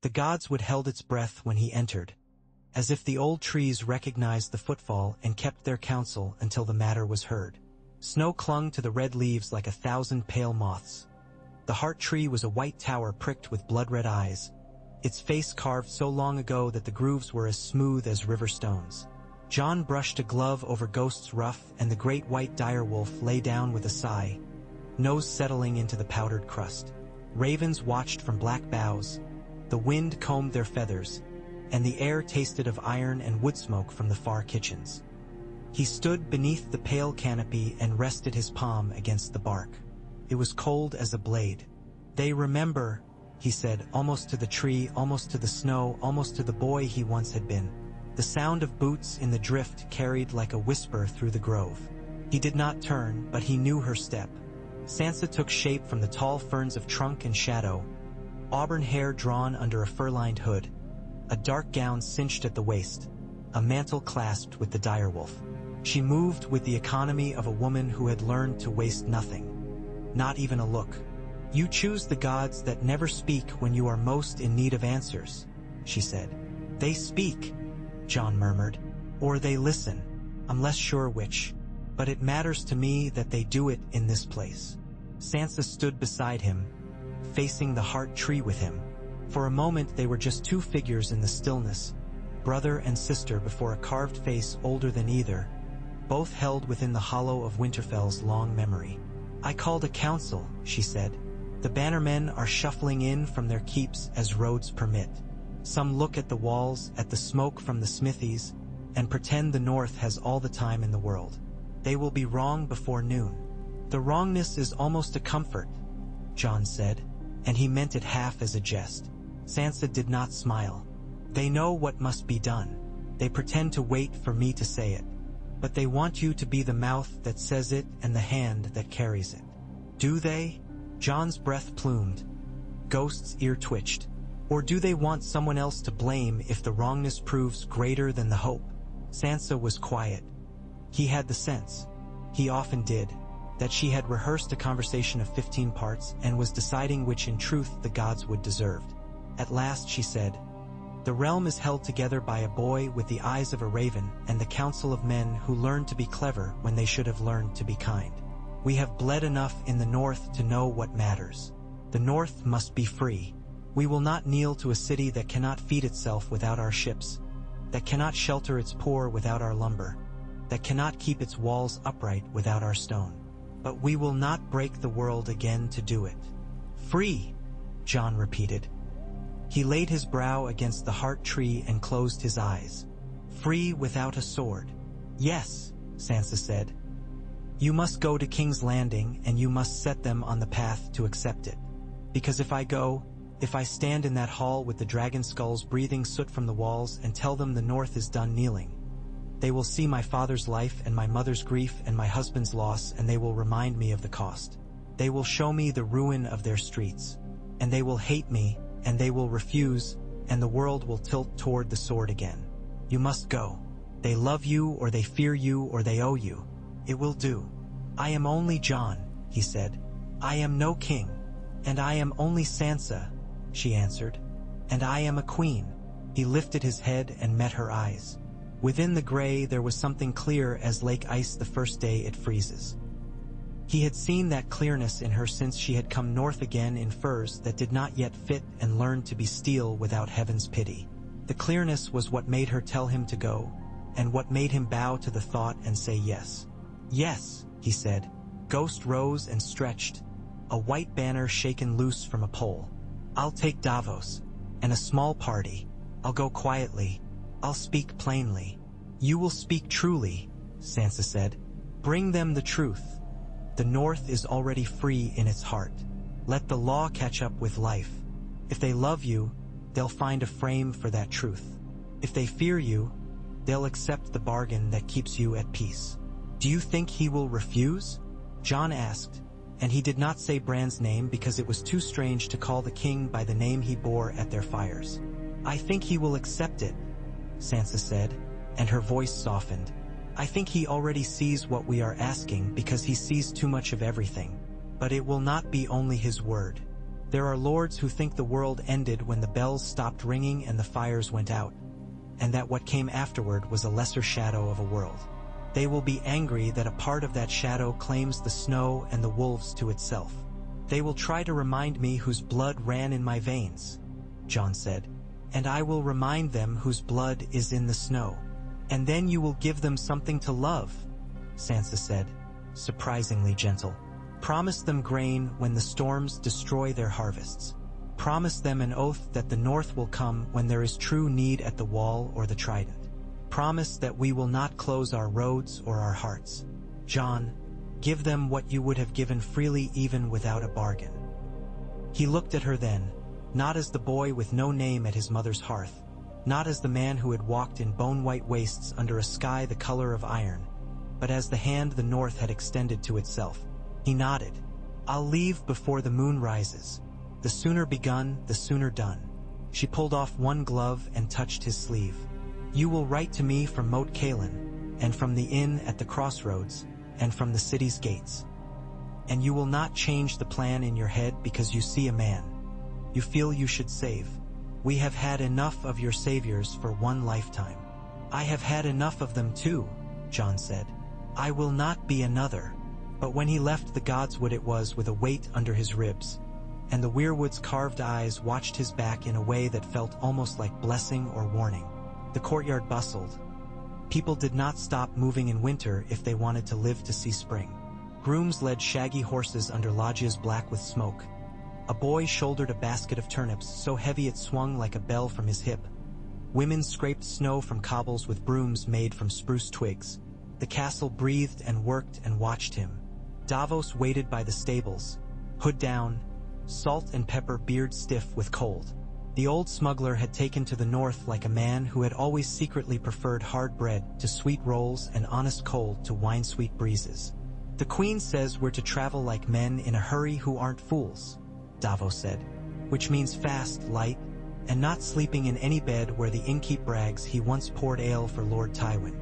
The gods held its breath when he entered, as if the old trees recognized the footfall and kept their counsel until the matter was heard. Snow clung to the red leaves like 1,000 pale moths. The heart tree was a white tower pricked with blood-red eyes, its face carved so long ago that the grooves were as smooth as river stones. Jon brushed a glove over Ghost's ruff, and the great white direwolf lay down with a sigh, nose settling into the powdered crust. Ravens watched from black boughs, the wind combed their feathers, and the air tasted of iron and wood smoke from the far kitchens. He stood beneath the pale canopy and rested his palm against the bark. It was cold as a blade. "They remember," he said, almost to the tree, almost to the snow, almost to the boy he once had been. The sound of boots in the drift carried like a whisper through the grove. He did not turn, but he knew her step. Sansa took shape from the tall ferns of trunk and shadow, auburn hair drawn under a fur-lined hood, a dark gown cinched at the waist, a mantle clasped with the direwolf. She moved with the economy of a woman who had learned to waste nothing, not even a look. "You choose the gods that never speak when you are most in need of answers," she said. "They speak," Jon murmured, "or they listen. I'm less sure which. But it matters to me that they do it in this place." Sansa stood beside him, facing the heart tree with him. For a moment they were just two figures in the stillness, brother and sister before a carved face older than either, both held within the hollow of Winterfell's long memory. "I called a council," she said. "The bannermen are shuffling in from their keeps as roads permit. Some look at the walls, at the smoke from the smithies, and pretend the North has all the time in the world. They will be wrong before noon." "The wrongness is almost a comfort," Jon said, and he meant it half as a jest. Sansa did not smile. "They know what must be done. They pretend to wait for me to say it. But they want you to be the mouth that says it and the hand that carries it." "Do they?" Jon's breath plumed. Ghost's ear twitched. "Or do they want someone else to blame if the wrongness proves greater than the hope?" Sansa was quiet. He had the sense, he often did, that she had rehearsed a conversation of 15 parts and was deciding which in truth the gods would deserve. At last she said, "The realm is held together by a boy with the eyes of a raven and the counsel of men who learned to be clever when they should have learned to be kind. We have bled enough in the North to know what matters. The North must be free. We will not kneel to a city that cannot feed itself without our ships, that cannot shelter its poor without our lumber, that cannot keep its walls upright without our stone. But we will not break the world again to do it." "Free," Jon repeated. He laid his brow against the heart tree and closed his eyes. "Free without a sword." "Yes," Sansa said. "You must go to King's Landing and you must set them on the path to accept it. Because if I stand in that hall with the dragon skulls breathing soot from the walls and tell them the North is done kneeling, they will see my father's life and my mother's grief and my husband's loss, and they will remind me of the cost. They will show me the ruin of their streets, and they will hate me, and they will refuse, and the world will tilt toward the sword again. You must go. They love you, or they fear you, or they owe you. It will do." "I am only Jon," he said. "I am no king. And I am only Sansa," she answered. "And I am a queen." He lifted his head and met her eyes. Within the gray there was something clear as lake ice the first day it freezes. He had seen that clearness in her since she had come north again in furs that did not yet fit and learned to be steel without heaven's pity. The clearness was what made her tell him to go, and what made him bow to the thought and say yes. "Yes," he said. Ghost rose and stretched, a white banner shaken loose from a pole. "I'll take Davos, and a small party. I'll go quietly. I'll speak plainly." "You will speak truly," Sansa said. "Bring them the truth. The North is already free in its heart. Let the law catch up with life. If they love you, they'll find a frame for that truth. If they fear you, they'll accept the bargain that keeps you at peace." "Do you think he will refuse?" Jon asked, and he did not say Bran's name because it was too strange to call the king by the name he bore at their fires. "I think he will accept it," Sansa said, and her voice softened. "I think he already sees what we are asking because he sees too much of everything. But it will not be only his word. There are lords who think the world ended when the bells stopped ringing and the fires went out, and that what came afterward was a lesser shadow of a world. They will be angry that a part of that shadow claims the snow and the wolves to itself. They will try to remind me whose blood ran in my veins, Jon said, and I will remind them whose blood is in the snow. And then you will give them something to love, Sansa said, surprisingly gentle. Promise them grain when the storms destroy their harvests. Promise them an oath that the North will come when there is true need at the wall or the trident. Promise that we will not close our roads or our hearts. Jon, give them what you would have given freely even without a bargain. He looked at her then, not as the boy with no name at his mother's hearth, not as the man who had walked in bone-white wastes under a sky the color of iron, but as the hand the North had extended to itself. He nodded. I'll leave before the moon rises. The sooner begun, the sooner done. She pulled off one glove and touched his sleeve. You will write to me from Moat Cailin, and from the inn at the crossroads, and from the city's gates. And you will not change the plan in your head because you see a man you feel you should save. We have had enough of your saviors for one lifetime. I have had enough of them too, Jon said. I will not be another. But when he left the Godswood it was with a weight under his ribs, and the weirwood's carved eyes watched his back in a way that felt almost like blessing or warning. The courtyard bustled. People did not stop moving in winter if they wanted to live to see spring. Grooms led shaggy horses under loggias black with smoke. A boy shouldered a basket of turnips so heavy it swung like a bell from his hip. Women scraped snow from cobbles with brooms made from spruce twigs. The castle breathed and worked and watched him. Davos waited by the stables, hood down, salt and pepper beard stiff with cold. The old smuggler had taken to the North like a man who had always secretly preferred hard bread to sweet rolls and honest cold to wine-sweet breezes. The Queen says we're to travel like men in a hurry who aren't fools, Davos said, which means fast, light, and not sleeping in any bed where the innkeep brags he once poured ale for Lord Tywin.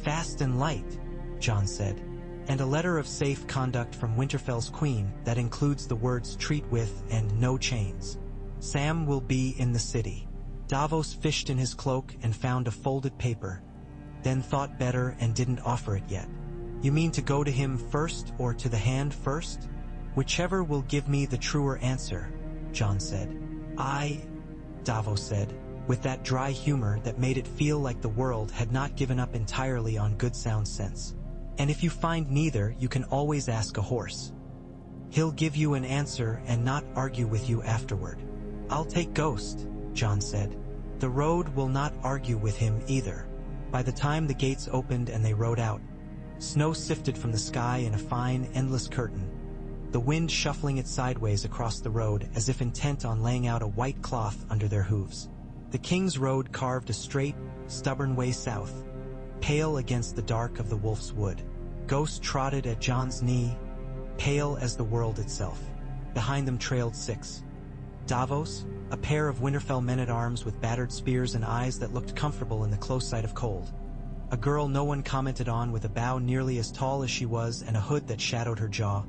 Fast and light, Jon said, and a letter of safe conduct from Winterfell's queen that includes the words treat with and no chains. Sam will be in the city. Davos fished in his cloak and found a folded paper, then thought better and didn't offer it yet. You mean to go to him first or to the hand first? Whichever will give me the truer answer, Jon said. Davos said, with that dry humor that made it feel like the world had not given up entirely on good sound sense. And if you find neither, you can always ask a horse. He'll give you an answer and not argue with you afterward. I'll take Ghost, Jon said. The road will not argue with him either. By the time the gates opened and they rode out, snow sifted from the sky in a fine, endless curtain, the wind shuffling it sideways across the road as if intent on laying out a white cloth under their hooves. The King's Road carved a straight, stubborn way south, pale against the dark of the Wolf's Wood. Ghost trotted at Jon's knee, pale as the world itself. Behind them trailed 6. Davos, a pair of Winterfell men-at-arms with battered spears and eyes that looked comfortable in the close sight of cold. A girl no one commented on with a bow nearly as tall as she was and a hood that shadowed her jaw.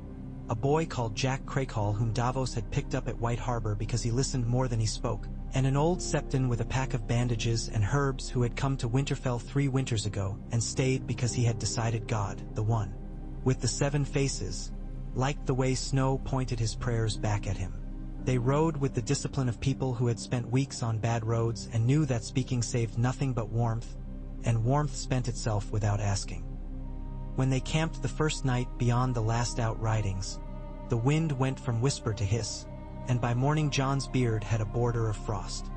A boy called Jack Crakehall whom Davos had picked up at White Harbor because he listened more than he spoke, and an old Septon with a pack of bandages and herbs who had come to Winterfell 3 winters ago and stayed because he had decided God, the one with the 7 faces, liked the way snow pointed his prayers back at him. They rode with the discipline of people who had spent weeks on bad roads and knew that speaking saved nothing but warmth, and warmth spent itself without asking. When they camped the first night beyond the last out ridings, the wind went from whisper to hiss, and by morning Jon's beard had a border of frost.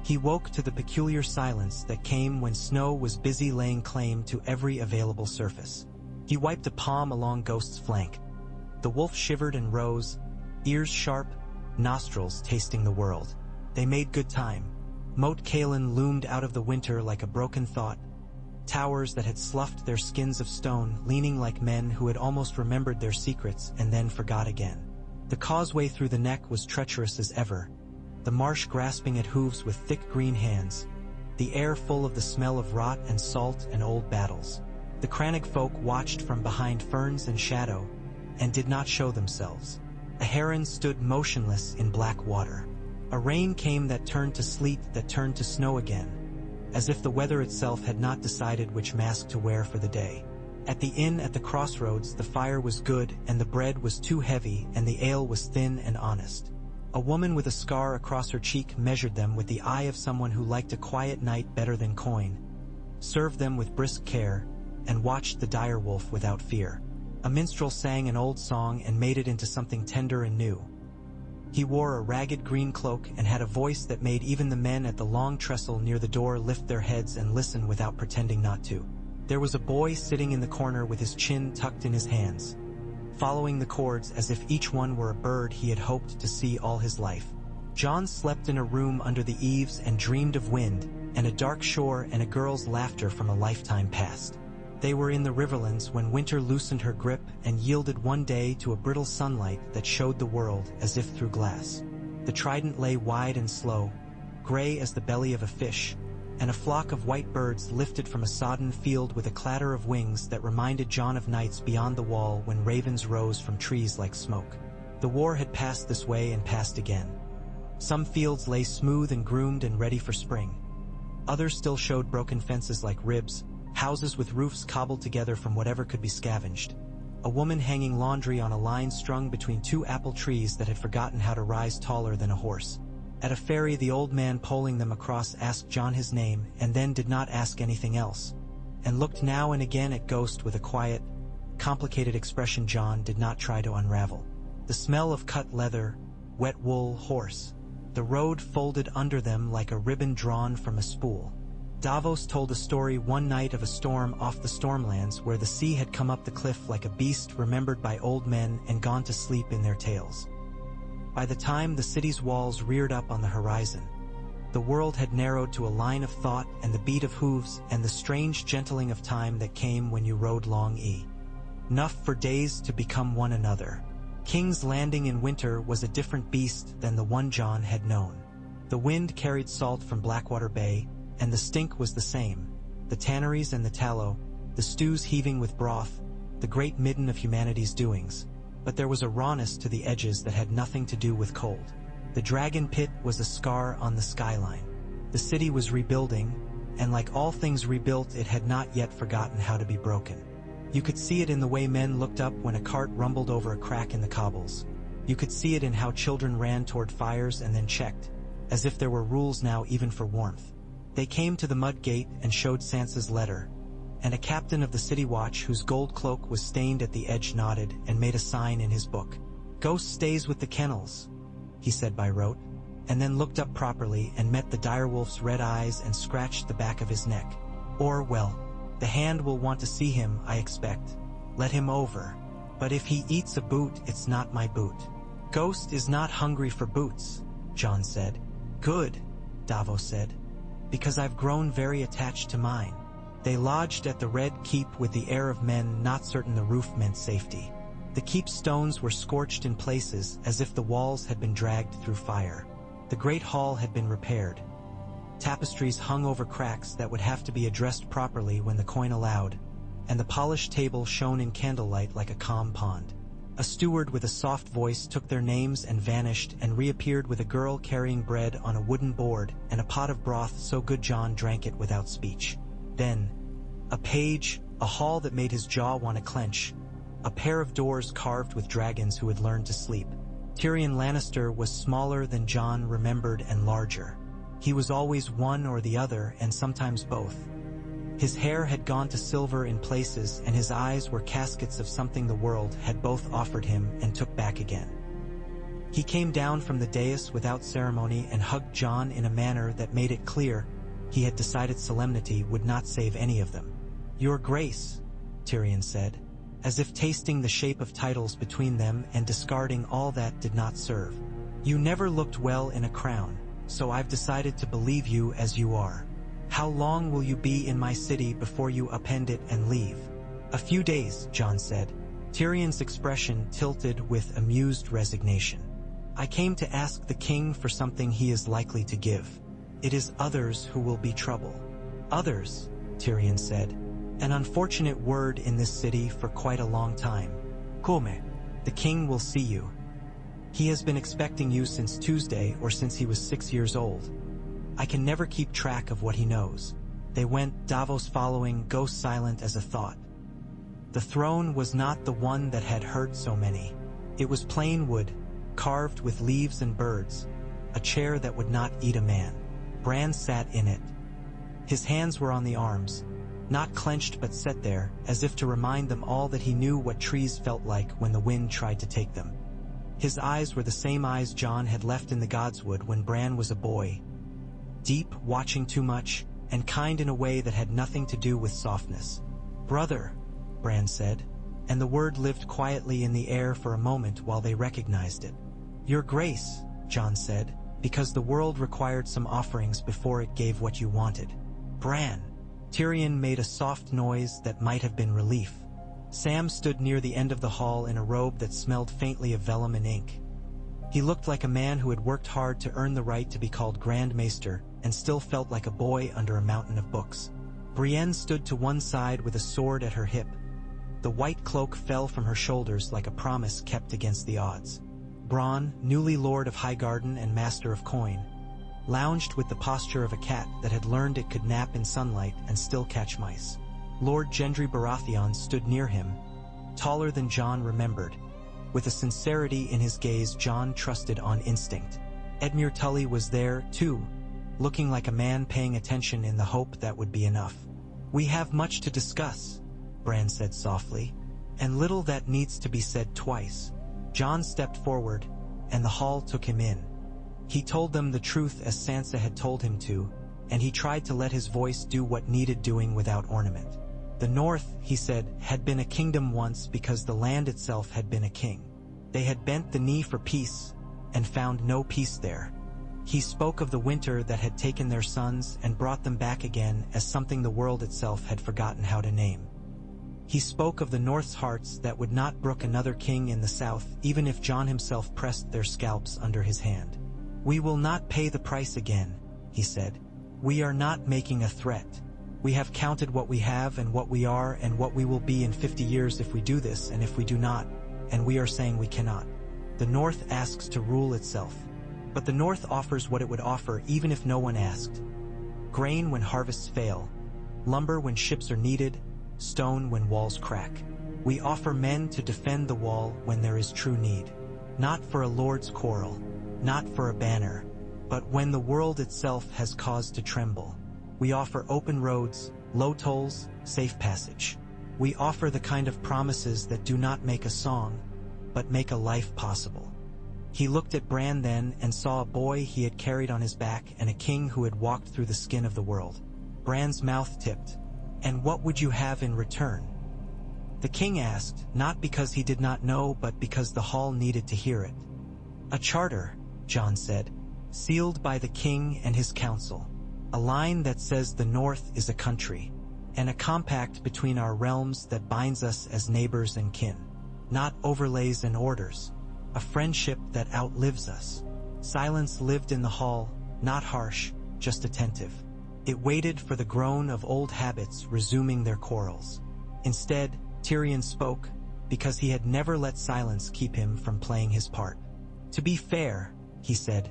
He woke to the peculiar silence that came when snow was busy laying claim to every available surface. He wiped a palm along Ghost's flank. The wolf shivered and rose, ears sharp, nostrils tasting the world. They made good time. Moat Cailin loomed out of the winter like a broken thought, towers that had sloughed their skins of stone, leaning like men who had almost remembered their secrets and then forgot again. The causeway through the neck was treacherous as ever, the marsh grasping at hooves with thick green hands, the air full of the smell of rot and salt and old battles. The Crannog folk watched from behind ferns and shadow, and did not show themselves. A heron stood motionless in black water. A rain came that turned to sleet, that turned to snow again, as if the weather itself had not decided which mask to wear for the day. At the inn at the crossroads, the fire was good, and the bread was too heavy, and the ale was thin and honest. A woman with a scar across her cheek measured them with the eye of someone who liked a quiet night better than coin, served them with brisk care, and watched the dire wolf without fear. A minstrel sang an old song and made it into something tender and new. He wore a ragged green cloak and had a voice that made even the men at the long trestle near the door lift their heads and listen without pretending not to. There was a boy sitting in the corner with his chin tucked in his hands, following the chords as if each one were a bird he had hoped to see all his life. John slept in a room under the eaves and dreamed of wind, and a dark shore and a girl's laughter from a lifetime past. They were in the Riverlands when winter loosened her grip and yielded one day to a brittle sunlight that showed the world as if through glass. The trident lay wide and slow, gray as the belly of a fish, and a flock of white birds lifted from a sodden field with a clatter of wings that reminded John of nights beyond the wall when ravens rose from trees like smoke. The war had passed this way and passed again. Some fields lay smooth and groomed and ready for spring. Others still showed broken fences like ribs, houses with roofs cobbled together from whatever could be scavenged. A woman hanging laundry on a line strung between two apple trees that had forgotten how to rise taller than a horse. At a ferry, the old man poling them across asked John his name and then did not ask anything else, and looked now and again at Ghost with a quiet, complicated expression John did not try to unravel. The smell of cut leather, wet wool, horse. The road folded under them like a ribbon drawn from a spool. Davos told a story one night of a storm off the Stormlands where the sea had come up the cliff like a beast remembered by old men and gone to sleep in their tales. By the time the city's walls reared up on the horizon, the world had narrowed to a line of thought and the beat of hooves and the strange gentling of time that came when you rode long enough for days to become one another. King's Landing in winter was a different beast than the one John had known. The wind carried salt from Blackwater Bay, and the stink was the same. The tanneries and the tallow, the stews heaving with broth, the great midden of humanity's doings. But there was a rawness to the edges that had nothing to do with cold. The Dragon Pit was a scar on the skyline. The city was rebuilding, and like all things rebuilt, it had not yet forgotten how to be broken. You could see it in the way men looked up when a cart rumbled over a crack in the cobbles. You could see it in how children ran toward fires and then checked, as if there were rules now even for warmth. They came to the mud gate and showed Sansa's letter, and a captain of the city watch whose gold cloak was stained at the edge nodded and made a sign in his book. "Ghost stays with the kennels," he said by rote, and then looked up properly and met the direwolf's red eyes and scratched the back of his neck. "Or, well, the hand will want to see him, I expect. Let him over. But if he eats a boot, it's not my boot." "Ghost is not hungry for boots," John said. "Good," Davos said, "because I've grown very attached to mine." They lodged at the Red Keep with the air of men not certain the roof meant safety. The keep stones were scorched in places as if the walls had been dragged through fire. The great hall had been repaired. Tapestries hung over cracks that would have to be addressed properly when the coin allowed, and the polished table shone in candlelight like a calm pond. A steward with a soft voice took their names and vanished and reappeared with a girl carrying bread on a wooden board and a pot of broth so good John drank it without speech. Then, a page, a hall that made his jaw want to clench, a pair of doors carved with dragons who had learned to sleep. Tyrion Lannister was smaller than John remembered and larger. He was always one or the other and sometimes both. His hair had gone to silver in places and his eyes were caskets of something the world had both offered him and took back again. He came down from the dais without ceremony and hugged John in a manner that made it clear he had decided solemnity would not save any of them. "Your Grace," Tyrion said, as if tasting the shape of titles between them and discarding all that did not serve. "You never looked well in a crown, so I've decided to believe you as you are. How long will you be in my city before you upend it and leave?" "A few days," John said. Tyrion's expression tilted with amused resignation. "I came to ask the king for something he is likely to give. It is others who will be trouble." "Others," Tyrion said. "An unfortunate word in this city for quite a long time. Come, the king will see you." He has been expecting you since Tuesday or since he was 6 years old. I can never keep track of what he knows. They went, Davos following, ghost silent as a thought. The throne was not the one that had hurt so many. It was plain wood, carved with leaves and birds, a chair that would not eat a man. Bran sat in it. His hands were on the arms, not clenched but set there, as if to remind them all that he knew what trees felt like when the wind tried to take them. His eyes were the same eyes Jon had left in the Godswood when Bran was a boy. Deep, watching too much, and kind in a way that had nothing to do with softness. "Brother," Bran said, and the word lived quietly in the air for a moment while they recognized it. "Your Grace," Jon said, "because the world required some offerings before it gave what you wanted." "Bran." Tyrion made a soft noise that might have been relief. Sam stood near the end of the hall in a robe that smelled faintly of vellum and ink. He looked like a man who had worked hard to earn the right to be called Grand Maester and still felt like a boy under a mountain of books. Brienne stood to one side with a sword at her hip. The white cloak fell from her shoulders like a promise kept against the odds. Bronn, newly Lord of Highgarden and Master of Coin, lounged with the posture of a cat that had learned it could nap in sunlight and still catch mice. Lord Gendry Baratheon stood near him, taller than Jon remembered, with a sincerity in his gaze Jon trusted on instinct. Edmure Tully was there, too, looking like a man paying attention in the hope that would be enough. "We have much to discuss," Bran said softly, "and little that needs to be said twice." Jon stepped forward, and the hall took him in. He told them the truth as Sansa had told him to, and he tried to let his voice do what needed doing without ornament. The North, he said, had been a kingdom once because the land itself had been a king. They had bent the knee for peace, and found no peace there. He spoke of the winter that had taken their sons and brought them back again as something the world itself had forgotten how to name. He spoke of the North's hearts that would not brook another king in the South even if Jon himself pressed their scalps under his hand. "We will not pay the price again," he said. "We are not making a threat. We have counted what we have and what we are and what we will be in 50 years if we do this and if we do not, and we are saying we cannot. The North asks to rule itself. But the North offers what it would offer even if no one asked. Grain when harvests fail, lumber when ships are needed, stone when walls crack. We offer men to defend the wall when there is true need. Not for a lord's quarrel, not for a banner, but when the world itself has cause to tremble. We offer open roads, low tolls, safe passage. We offer the kind of promises that do not make a song, but make a life possible." He looked at Bran then and saw a boy he had carried on his back and a king who had walked through the skin of the world. Bran's mouth tipped. "And what would you have in return?" The king asked, not because he did not know but because the hall needed to hear it. "A charter," Jon said, "sealed by the king and his council. A line that says the North is a country, and a compact between our realms that binds us as neighbors and kin. Not overlays and orders. A friendship that outlives us." Silence lived in the hall, not harsh, just attentive. It waited for the groan of old habits resuming their quarrels. Instead, Tyrion spoke, because he had never let silence keep him from playing his part. "To be fair," he said,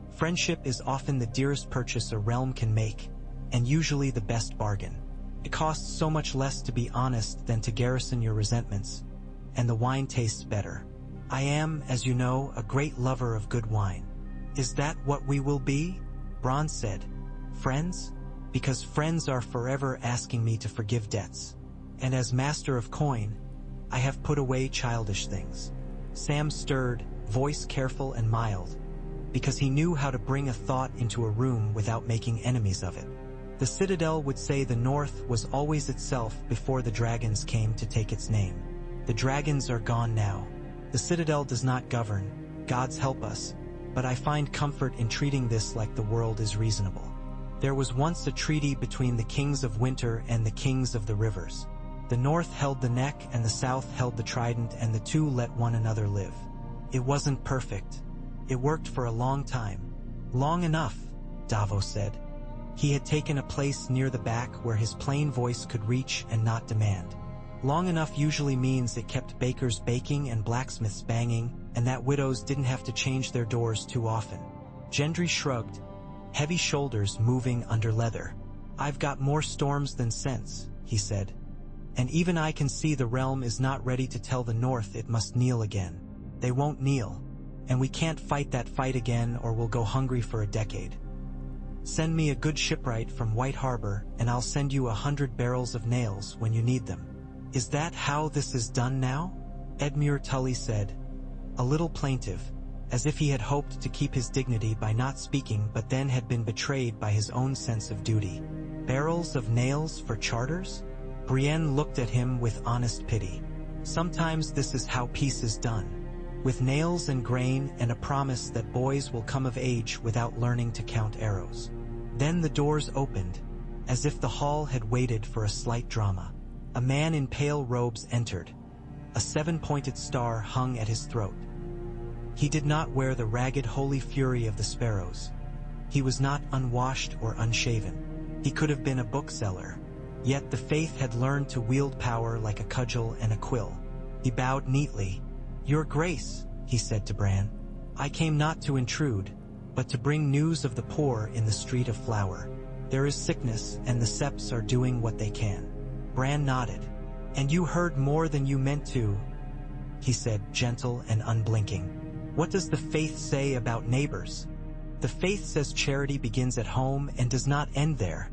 "friendship is often the dearest purchase a realm can make, and usually the best bargain. It costs so much less to be honest than to garrison your resentments, and the wine tastes better. I am, as you know, a great lover of good wine." "Is that what we will be?" Bronn said. "Friends? Because friends are forever asking me to forgive debts. And as Master of Coin, I have put away childish things." Sam stirred, voice careful and mild, because he knew how to bring a thought into a room without making enemies of it. The Citadel would say the North was always itself before the dragons came to take its name. The dragons are gone now. The Citadel does not govern, gods help us, but I find comfort in treating this like the world is reasonable. There was once a treaty between the kings of winter and the kings of the rivers. The North held the neck and the South held the trident, and the two let one another live. It wasn't perfect. It worked for a long time. "Long enough," Davos said. He had taken a place near the back where his plain voice could reach and not demand. Long enough usually means it kept bakers baking and blacksmiths banging, and that widows didn't have to change their doors too often. Gendry shrugged, heavy shoulders moving under leather. "I've got more storms than sense," he said. "And even I can see the realm is not ready to tell the North it must kneel again. They won't kneel, and we can't fight that fight again or we'll go hungry for a decade. Send me a good shipwright from White Harbor, and I'll send you 100 barrels of nails when you need them." "Is that how this is done now?" Edmure Tully said, a little plaintive, as if he had hoped to keep his dignity by not speaking but then had been betrayed by his own sense of duty. "Barrels of nails for charters?" Brienne looked at him with honest pity. "Sometimes this is how peace is done. With nails and grain and a promise that boys will come of age without learning to count arrows." Then the doors opened, as if the hall had waited for a slight drama. A man in pale robes entered. A 7-pointed star hung at his throat. He did not wear the ragged holy fury of the sparrows. He was not unwashed or unshaven. He could have been a bookseller. Yet the faith had learned to wield power like a cudgel and a quill. He bowed neatly. "Your Grace," he said to Bran, "I came not to intrude, but to bring news of the poor in the Street of Flower. There is sickness, and the Septs are doing what they can." Bran nodded. "And you heard more than you meant to," he said, gentle and unblinking. "What does the faith say about neighbors?" "The faith says charity begins at home and does not end there,"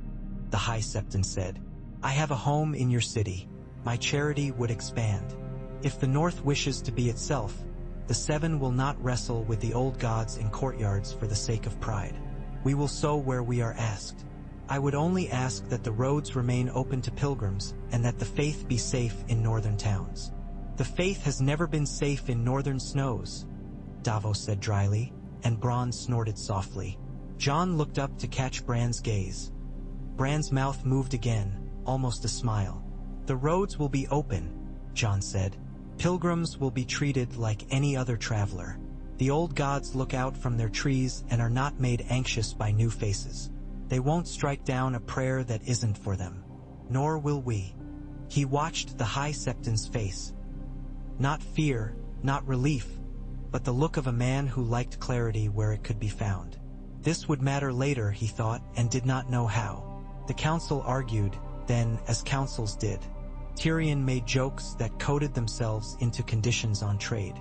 the High Septon said. "I have a home in your city. My charity would expand. If the North wishes to be itself, the Seven will not wrestle with the old gods in courtyards for the sake of pride. We will sow where we are asked. I would only ask that the roads remain open to pilgrims and that the faith be safe in northern towns." "The faith has never been safe in northern snows," Davos said dryly, and Bronn snorted softly. Jon looked up to catch Bran's gaze. Bran's mouth moved again, almost a smile. "The roads will be open," Jon said. "Pilgrims will be treated like any other traveler. The old gods look out from their trees and are not made anxious by new faces. They won't strike down a prayer that isn't for them. Nor will we." He watched the High Septon's face. Not fear, not relief, but the look of a man who liked clarity where it could be found. This would matter later, he thought, and did not know how. The council argued, then, as councils did. Tyrion made jokes that coded themselves into conditions on trade.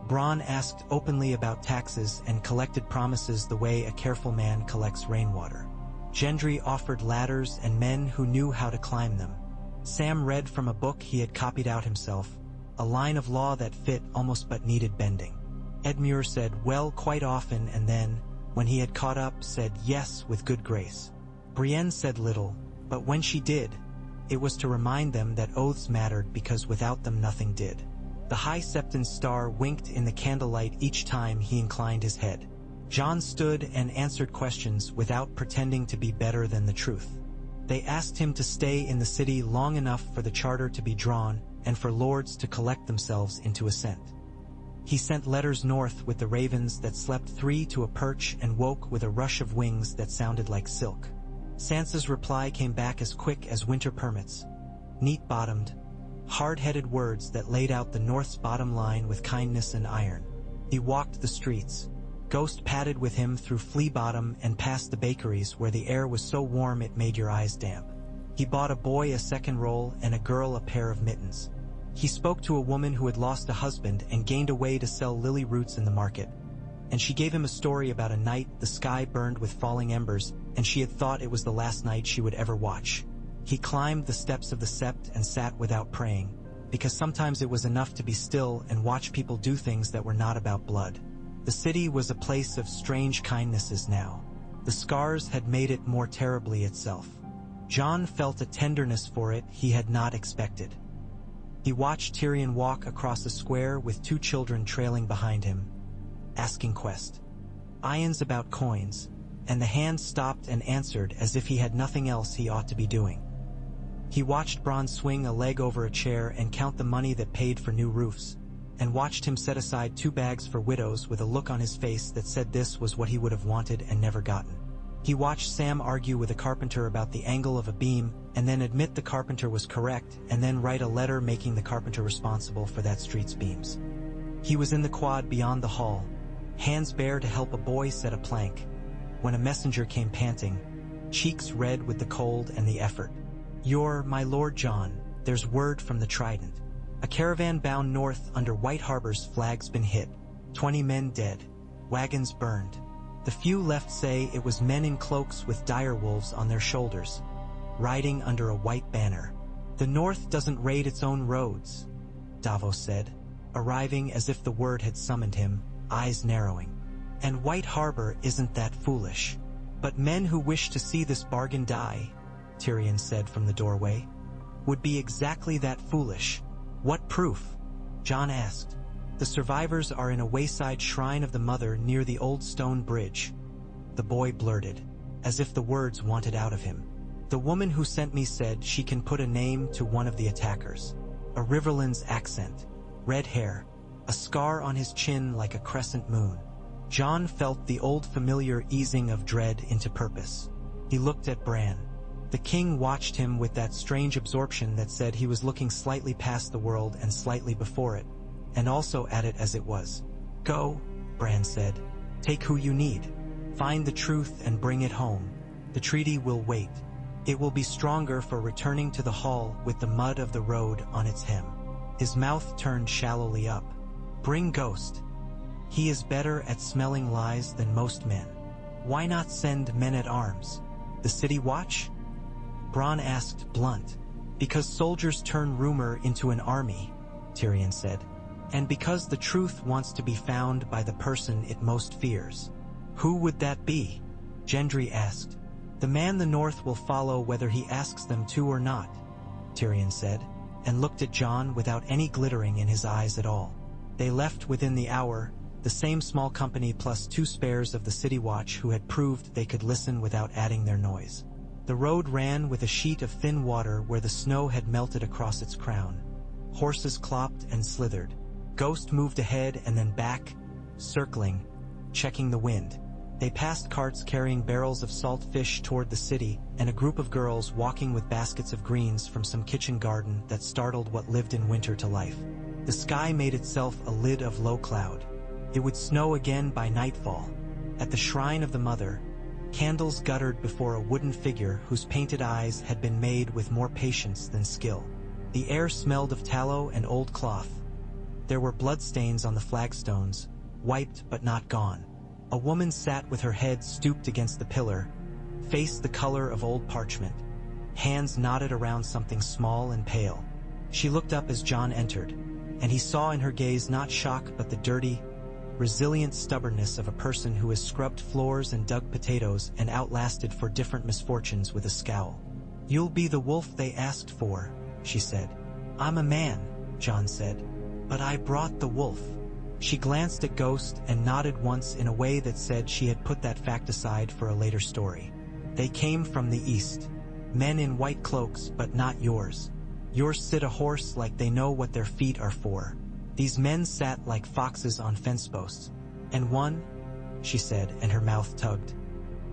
Bronn asked openly about taxes and collected promises the way a careful man collects rainwater. Gendry offered ladders and men who knew how to climb them. Sam read from a book he had copied out himself, a line of law that fit almost but needed bending. Edmure said well quite often, and then, when he had caught up, said yes with good grace. Brienne said little, but when she did, it was to remind them that oaths mattered because without them nothing did. The High Septon's star winked in the candlelight each time he inclined his head. Jon stood and answered questions without pretending to be better than the truth. They asked him to stay in the city long enough for the charter to be drawn and for lords to collect themselves into assent. He sent letters north with the ravens that slept 3 to a perch and woke with a rush of wings that sounded like silk. Sansa's reply came back as quick as winter permits. Neat-bottomed, hard-headed words that laid out the North's bottom line with kindness and iron. He walked the streets. Ghost padded with him through Flea Bottom and past the bakeries where the air was so warm it made your eyes damp. He bought a boy a second roll and a girl a pair of mittens. He spoke to a woman who had lost a husband and gained a way to sell lily roots in the market. And she gave him a story about a night the sky burned with falling embers, and she had thought it was the last night she would ever watch. He climbed the steps of the Sept and sat without praying, because sometimes it was enough to be still and watch people do things that were not about blood. The city was a place of strange kindnesses now. The scars had made it more terribly itself. Jon felt a tenderness for it he had not expected. He watched Tyrion walk across the square with 2 children trailing behind him, asking questions about coins, and the hand stopped and answered as if he had nothing else he ought to be doing. He watched Bronn swing a leg over a chair and count the money that paid for new roofs, and watched him set aside 2 bags for widows with a look on his face that said this was what he would have wanted and never gotten. He watched Sam argue with a carpenter about the angle of a beam, and then admit the carpenter was correct, and then write a letter making the carpenter responsible for that street's beams. He was in the quad beyond the hall, hands bare to help a boy set a plank, when a messenger came panting, cheeks red with the cold and the effort. "You're my Lord John, there's word from the Trident. A caravan bound north under White Harbor's flag's been hit. 20 men dead, wagons burned. The few left say it was men in cloaks with dire wolves on their shoulders, riding under a white banner. The North doesn't raid its own roads," Davos said, arriving as if the word had summoned him, eyes narrowing. "And White Harbor isn't that foolish. But men who wish to see this bargain die," Tyrion said from the doorway, "would be exactly that foolish." "What proof?" Jon asked. "The survivors are in a wayside shrine of the Mother near the old stone bridge," the boy blurted, as if the words wanted out of him. "The woman who sent me said she can put a name to one of the attackers. A Riverland's accent, red hair, a scar on his chin like a crescent moon." Jon felt the old familiar easing of dread into purpose. He looked at Bran. The king watched him with that strange absorption that said he was looking slightly past the world and slightly before it, and also at it as it was. "Go," Bran said. "Take who you need. Find the truth and bring it home. The treaty will wait. It will be stronger for returning to the hall with the mud of the road on its hem." His mouth turned shallowly up. "Bring Ghost. He is better at smelling lies than most men." "Why not send men-at-arms? The City Watch?" Bronn asked, blunt. "Because soldiers turn rumor into an army," Tyrion said. "And because the truth wants to be found by the person it most fears." "Who would that be?" Gendry asked. "The man the North will follow whether he asks them to or not," Tyrion said, and looked at Jon without any glittering in his eyes at all. They left within the hour, the same small company plus 2 spares of the City Watch who had proved they could listen without adding their noise. The road ran with a sheet of thin water where the snow had melted across its crown. Horses clopped and slithered. Ghost moved ahead and then back, circling, checking the wind. They passed carts carrying barrels of salt fish toward the city and a group of girls walking with baskets of greens from some kitchen garden that startled what lived in winter to life. The sky made itself a lid of low cloud. It would snow again by nightfall. At the shrine of the Mother, candles guttered before a wooden figure whose painted eyes had been made with more patience than skill. The air smelled of tallow and old cloth. There were bloodstains on the flagstones, wiped but not gone. A woman sat with her head stooped against the pillar, face the color of old parchment, hands knotted around something small and pale. She looked up as Jon entered, and he saw in her gaze not shock but the dirty, resilient stubbornness of a person who has scrubbed floors and dug potatoes and outlasted for different misfortunes with a scowl. "You'll be the wolf they asked for," she said. "I'm a man," Jon said, "but I brought the wolf." She glanced at Ghost and nodded once in a way that said she had put that fact aside for a later story. "They came from the east. Men in white cloaks, but not yours. Yours sit a horse like they know what their feet are for. These men sat like foxes on fence posts. And one," she said, and her mouth tugged,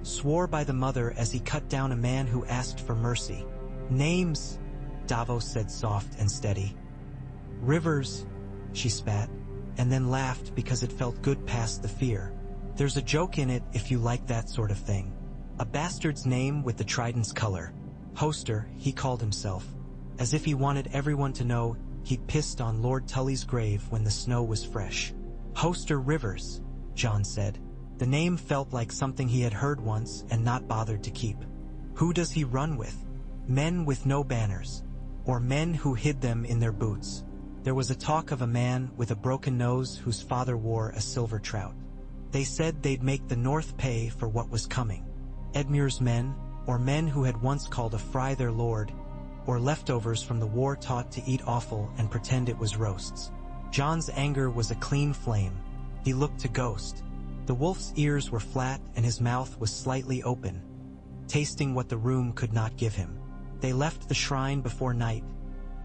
"swore by the Mother as he cut down a man who asked for mercy." "Names," Davos said soft and steady. "Rivers," she spat, and then laughed because it felt good past the fear. "There's a joke in it if you like that sort of thing. A bastard's name with the trident's color. Hoster, he called himself, as if he wanted everyone to know he'd pissed on Lord Tully's grave when the snow was fresh." "Hoster Rivers," Jon said. The name felt like something he had heard once and not bothered to keep. "Who does he run with? Men with no banners, or men who hid them in their boots?" There was a talk of a man with a broken nose whose father wore a silver trout. They said they'd make the North pay for what was coming. Edmure's men, or men who had once called a fry their lord, or leftovers from the war taught to eat offal and pretend it was roasts. Jon's anger was a clean flame. He looked to Ghost. The wolf's ears were flat and his mouth was slightly open, tasting what the room could not give him. They left the shrine before night,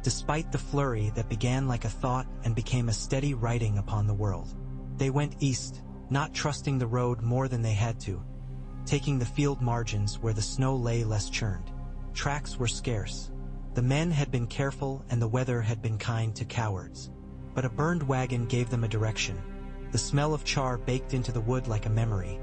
despite the flurry that began like a thought and became a steady writing upon the world. They went east, not trusting the road more than they had to, taking the field margins where the snow lay less churned. Tracks were scarce. The men had been careful and the weather had been kind to cowards. but a burned wagon gave them a direction. The smell of char baked into the wood like a memory,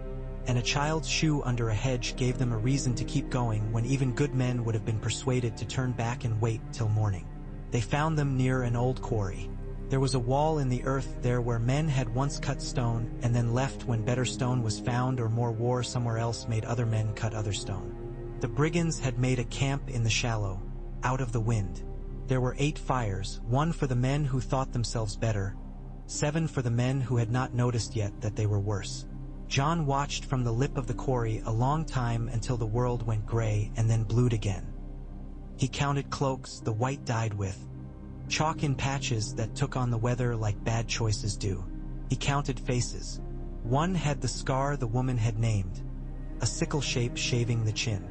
and a child's shoe under a hedge gave them a reason to keep going when even good men would have been persuaded to turn back and wait till morning. They found them near an old quarry. There was a wall in the earth there where men had once cut stone and then left when better stone was found or more war somewhere else made other men cut other stone. The brigands had made a camp in the shallow, out of the wind. There were 8 fires, 1 for the men who thought themselves better, 7 for the men who had not noticed yet that they were worse. John watched from the lip of the quarry a long time until the world went gray and then blued again. He counted cloaks the white dyed with, chalk in patches that took on the weather like bad choices do. He counted faces. One had the scar the woman had named, a sickle shape shaving the chin.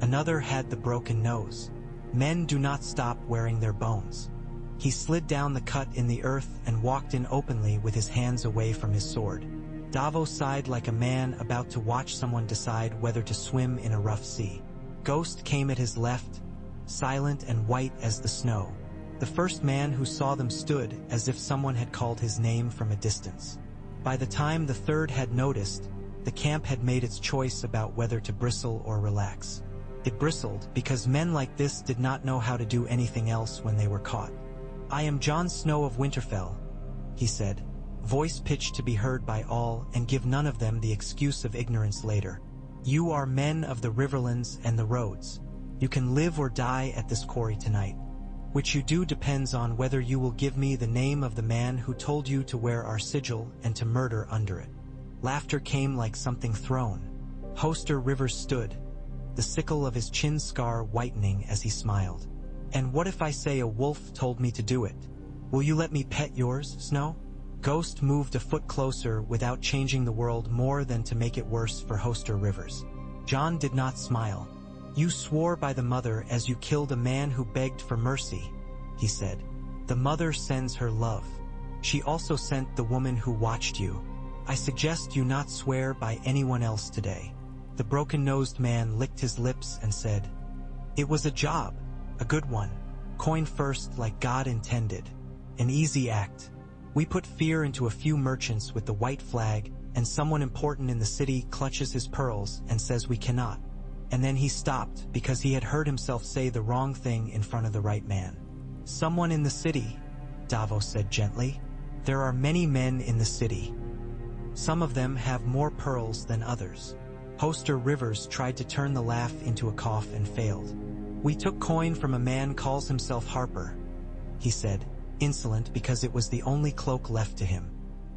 Another had the broken nose. Men do not stop wearing their bones. He slid down the cut in the earth and walked in openly with his hands away from his sword. Davos sighed like a man about to watch someone decide whether to swim in a rough sea. Ghost came at his left, silent and white as the snow. The first man who saw them stood as if someone had called his name from a distance. By the time the third had noticed, the camp had made its choice about whether to bristle or relax. It bristled because men like this did not know how to do anything else when they were caught. "I am Jon Snow of Winterfell," he said, voice pitched to be heard by all and give none of them the excuse of ignorance later. "You are men of the Riverlands and the roads. You can live or die at this quarry tonight. Which you do depends on whether you will give me the name of the man who told you to wear our sigil and to murder under it." Laughter came like something thrown. Hoster Rivers stood, the sickle of his chin scar whitening as he smiled. "And what if I say a wolf told me to do it? Will you let me pet yours, Snow?" Ghost moved a foot closer without changing the world more than to make it worse for Hoster Rivers. Jon did not smile. "You swore by the mother as you killed a man who begged for mercy," he said. "The mother sends her love. She also sent the woman who watched you. I suggest you not swear by anyone else today." The broken-nosed man licked his lips and said, "It was a job, a good one. Coin first like God intended. An easy act. We put fear into a few merchants with the white flag, and someone important in the city clutches his pearls and says we cannot." And then he stopped because he had heard himself say the wrong thing in front of the right man. "Someone in the city," Davos said gently. "There are many men in the city. Some of them have more pearls than others." Hoster Rivers tried to turn the laugh into a cough and failed. "We took coin from a man calls himself Harper," he said, insolent because it was the only cloak left to him.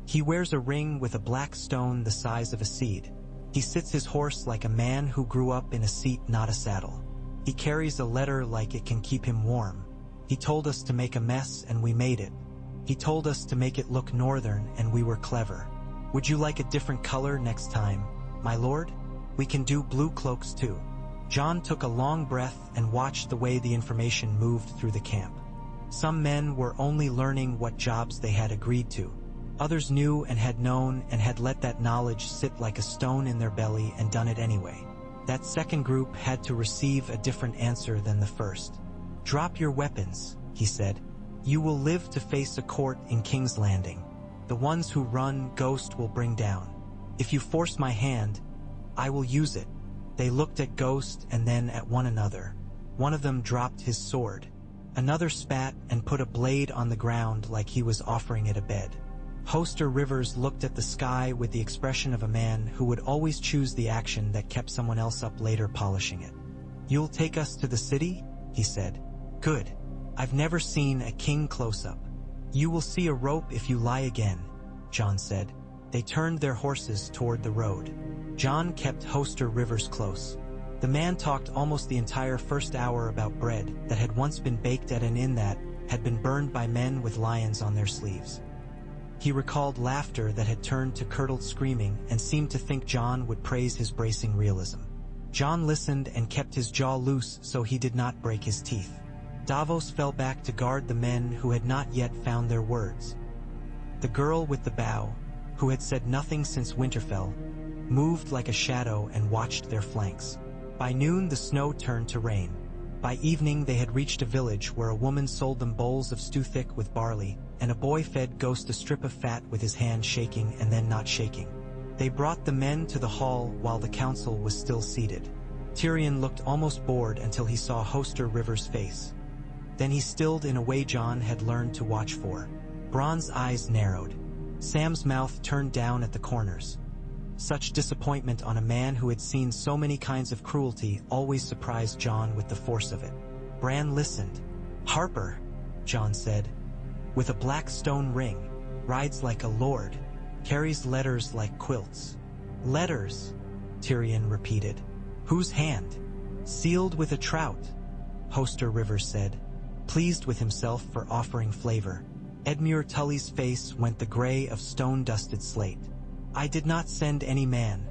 "He wears a ring with a black stone the size of a seed. He sits his horse like a man who grew up in a seat, not a saddle. He carries a letter like it can keep him warm. He told us to make a mess and we made it. He told us to make it look northern and we were clever. Would you like a different color next time, my lord? We can do blue cloaks too." Jon took a long breath and watched the way the information moved through the camp. Some men were only learning what jobs they had agreed to. Others knew and had known and had let that knowledge sit like a stone in their belly and done it anyway. That second group had to receive a different answer than the first. "Drop your weapons," he said. "You will live to face a court in King's Landing. The ones who run, Ghost will bring down. If you force my hand, I will use it." They looked at Ghost and then at one another. One of them dropped his sword. Another spat and put a blade on the ground like he was offering it a bed. Hoster Rivers looked at the sky with the expression of a man who would always choose the action that kept someone else up later polishing it. "You'll take us to the city?" he said. "Good. I've never seen a king close-up." "You will see a rope if you lie again," Jon said. They turned their horses toward the road. Jon kept Hoster Rivers close. The man talked almost the entire first hour about bread that had once been baked at an inn that had been burned by men with lions on their sleeves. He recalled laughter that had turned to curdled screaming and seemed to think Jon would praise his bracing realism. Jon listened and kept his jaw loose so he did not break his teeth. Davos fell back to guard the men who had not yet found their words. The girl with the bow, who had said nothing since Winterfell, moved like a shadow and watched their flanks. By noon the snow turned to rain. By evening they had reached a village where a woman sold them bowls of stew thick with barley, and a boy fed Ghost a strip of fat with his hand shaking and then not shaking. They brought the men to the hall while the council was still seated. Tyrion looked almost bored until he saw Hoster Rivers' face. Then he stilled in a way Jon had learned to watch for. Bronn's eyes narrowed. Sam's mouth turned down at the corners. Such disappointment on a man who had seen so many kinds of cruelty always surprised Jon with the force of it. Bran listened. "Harper," Jon said, "with a black stone ring, rides like a lord, carries letters like quilts." "Letters," Tyrion repeated. "Whose hand?" "Sealed with a trout," Hoster Rivers said, pleased with himself for offering flavor. Edmure Tully's face went the gray of stone-dusted slate. "I did not send any man,"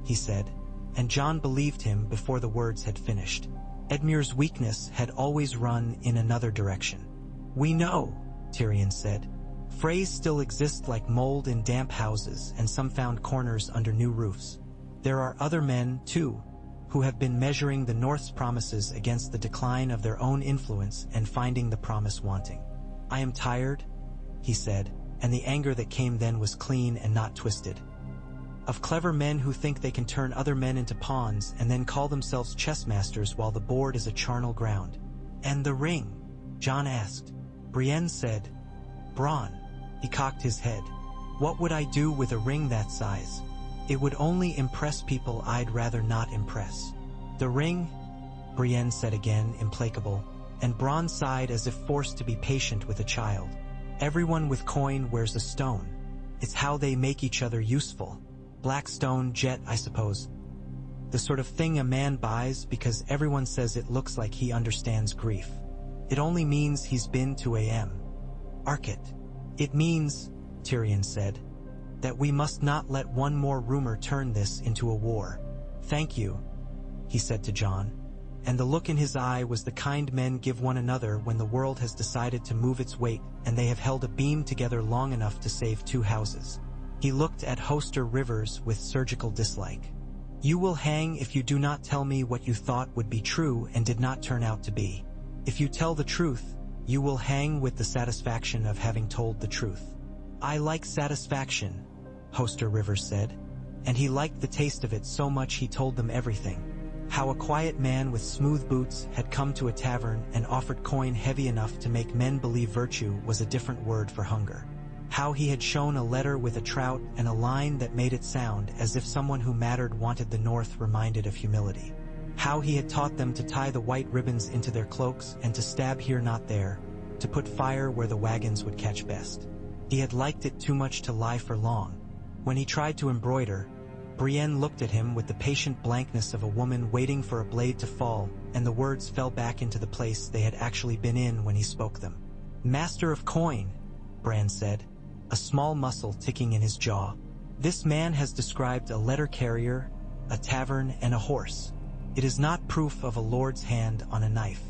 he said, and Jon believed him before the words had finished. Edmure's weakness had always run in another direction. "We know," Tyrion said. "Freys still exist like mold in damp houses, and some found corners under new roofs. There are other men, too, who have been measuring the North's promises against the decline of their own influence and finding the promise wanting. I am tired," he said, and the anger that came then was clean and not twisted, "of clever men who think they can turn other men into pawns and then call themselves chess masters while the board is a charnel ground." "And the ring?" Jon asked. Brienne said, "Bronn." He cocked his head. "What would I do with a ring that size? It would only impress people I'd rather not impress." "The ring?" Brienne said again, implacable, and Bronn sighed as if forced to be patient with a child. "Everyone with coin wears a stone. It's how they make each other useful. Black stone jet, I suppose. The sort of thing a man buys because everyone says it looks like he understands grief. It only means he's been to A.M. Arket. It means," Tyrion said, "that we must not let one more rumor turn this into a war." "Thank you," he said to Jon, and the look in his eye was the kind men give one another when the world has decided to move its weight and they have held a beam together long enough to save two houses. He looked at Hoster Rivers with surgical dislike. "You will hang if you do not tell me what you thought would be true and did not turn out to be. If you tell the truth, you will hang with the satisfaction of having told the truth." "I like satisfaction," Hoster Rivers said, and he liked the taste of it so much he told them everything. How a quiet man with smooth boots had come to a tavern and offered coin heavy enough to make men believe virtue was a different word for hunger. How he had shown a letter with a trout and a line that made it sound as if someone who mattered wanted the North reminded of humility. How he had taught them to tie the white ribbons into their cloaks and to stab here not there, to put fire where the wagons would catch best. He had liked it too much to lie for long. When he tried to embroider, Brienne looked at him with the patient blankness of a woman waiting for a blade to fall, and the words fell back into the place they had actually been in when he spoke them. "Master of coin," Bran said, a small muscle ticking in his jaw. "This man has described a letter carrier, a tavern, and a horse. It is not proof of a lord's hand on a knife.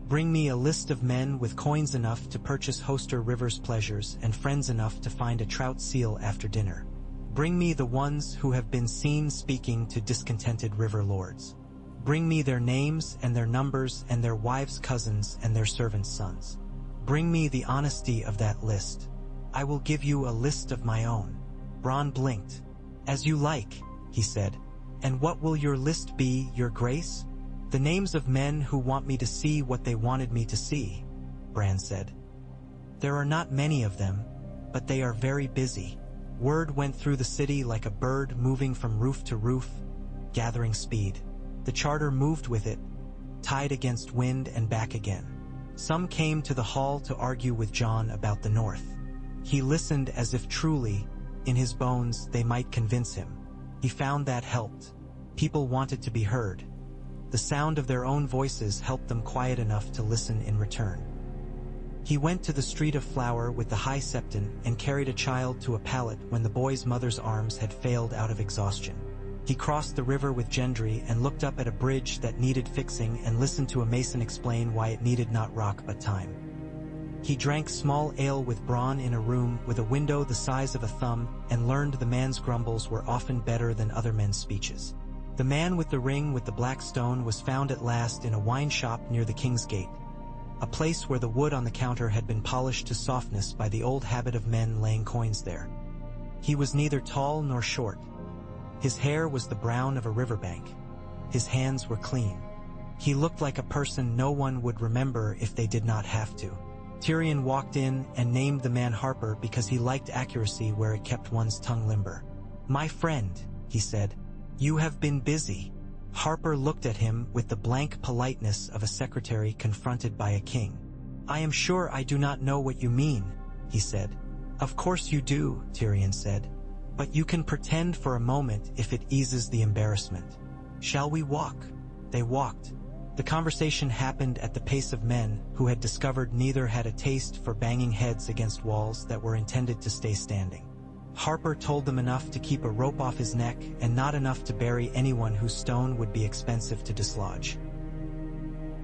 Bring me a list of men with coins enough to purchase Hoster Rivers pleasures and friends enough to find a trout seal after dinner. Bring me the ones who have been seen speaking to discontented river lords. Bring me their names and their numbers and their wives' cousins and their servants' sons. Bring me the honesty of that list. I will give you a list of my own." Bronn blinked. "As you like," he said. "And what will your list be, your grace?" "The names of men who want me to see what they wanted me to see," Bran said. "There are not many of them, but they are very busy." Word went through the city like a bird moving from roof to roof, gathering speed. The charter moved with it, tied against wind and back again. Some came to the hall to argue with Jon about the North. He listened as if truly, in his bones, they might convince him. He found that helped. People wanted to be heard. The sound of their own voices helped them quiet enough to listen in return. He went to the Street of Flower with the High Septon and carried a child to a pallet when the boy's mother's arms had failed out of exhaustion. He crossed the river with Gendry and looked up at a bridge that needed fixing and listened to a mason explain why it needed not rock but time. He drank small ale with Bronn in a room with a window the size of a thumb and learned the man's grumbles were often better than other men's speeches. The man with the ring with the black stone was found at last in a wine shop near the King's Gate, a place where the wood on the counter had been polished to softness by the old habit of men laying coins there. He was neither tall nor short. His hair was the brown of a riverbank. His hands were clean. He looked like a person no one would remember if they did not have to. Tyrion walked in and named the man Harper because he liked accuracy where it kept one's tongue limber. "My friend," he said, "you have been busy." Harper looked at him with the blank politeness of a secretary confronted by a king. "I am sure I do not know what you mean," he said. "Of course you do," Tyrion said. "But you can pretend for a moment if it eases the embarrassment. Shall we walk?" They walked. The conversation happened at the pace of men who had discovered neither had a taste for banging heads against walls that were intended to stay standing. Harper told them enough to keep a rope off his neck and not enough to bury anyone whose stone would be expensive to dislodge.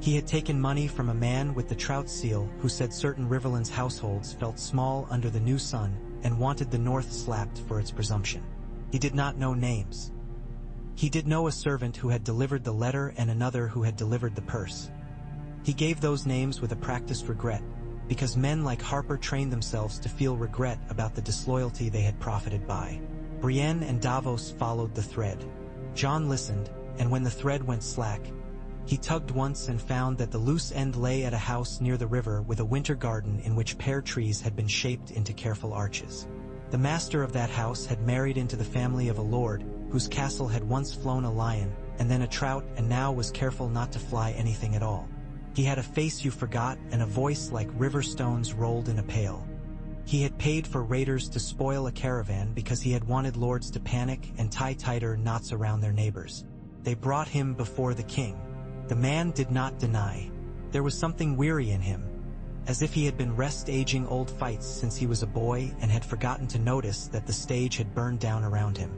He had taken money from a man with the trout seal who said certain Riverlands households felt small under the new sun and wanted the North slapped for its presumption. He did not know names. He did know a servant who had delivered the letter and another who had delivered the purse. He gave those names with a practiced regret, because men like Harper trained themselves to feel regret about the disloyalty they had profited by. Brienne and Davos followed the thread. Jon listened, and when the thread went slack, he tugged once and found that the loose end lay at a house near the river with a winter garden in which pear trees had been shaped into careful arches. The master of that house had married into the family of a lord whose castle had once flown a lion and then a trout and now was careful not to fly anything at all. He had a face you forgot and a voice like river stones rolled in a pail. He had paid for raiders to spoil a caravan because he had wanted lords to panic and tie tighter knots around their neighbors. They brought him before the king. The man did not deny. There was something weary in him, as if he had been rest-aging old fights since he was a boy and had forgotten to notice that the stage had burned down around him.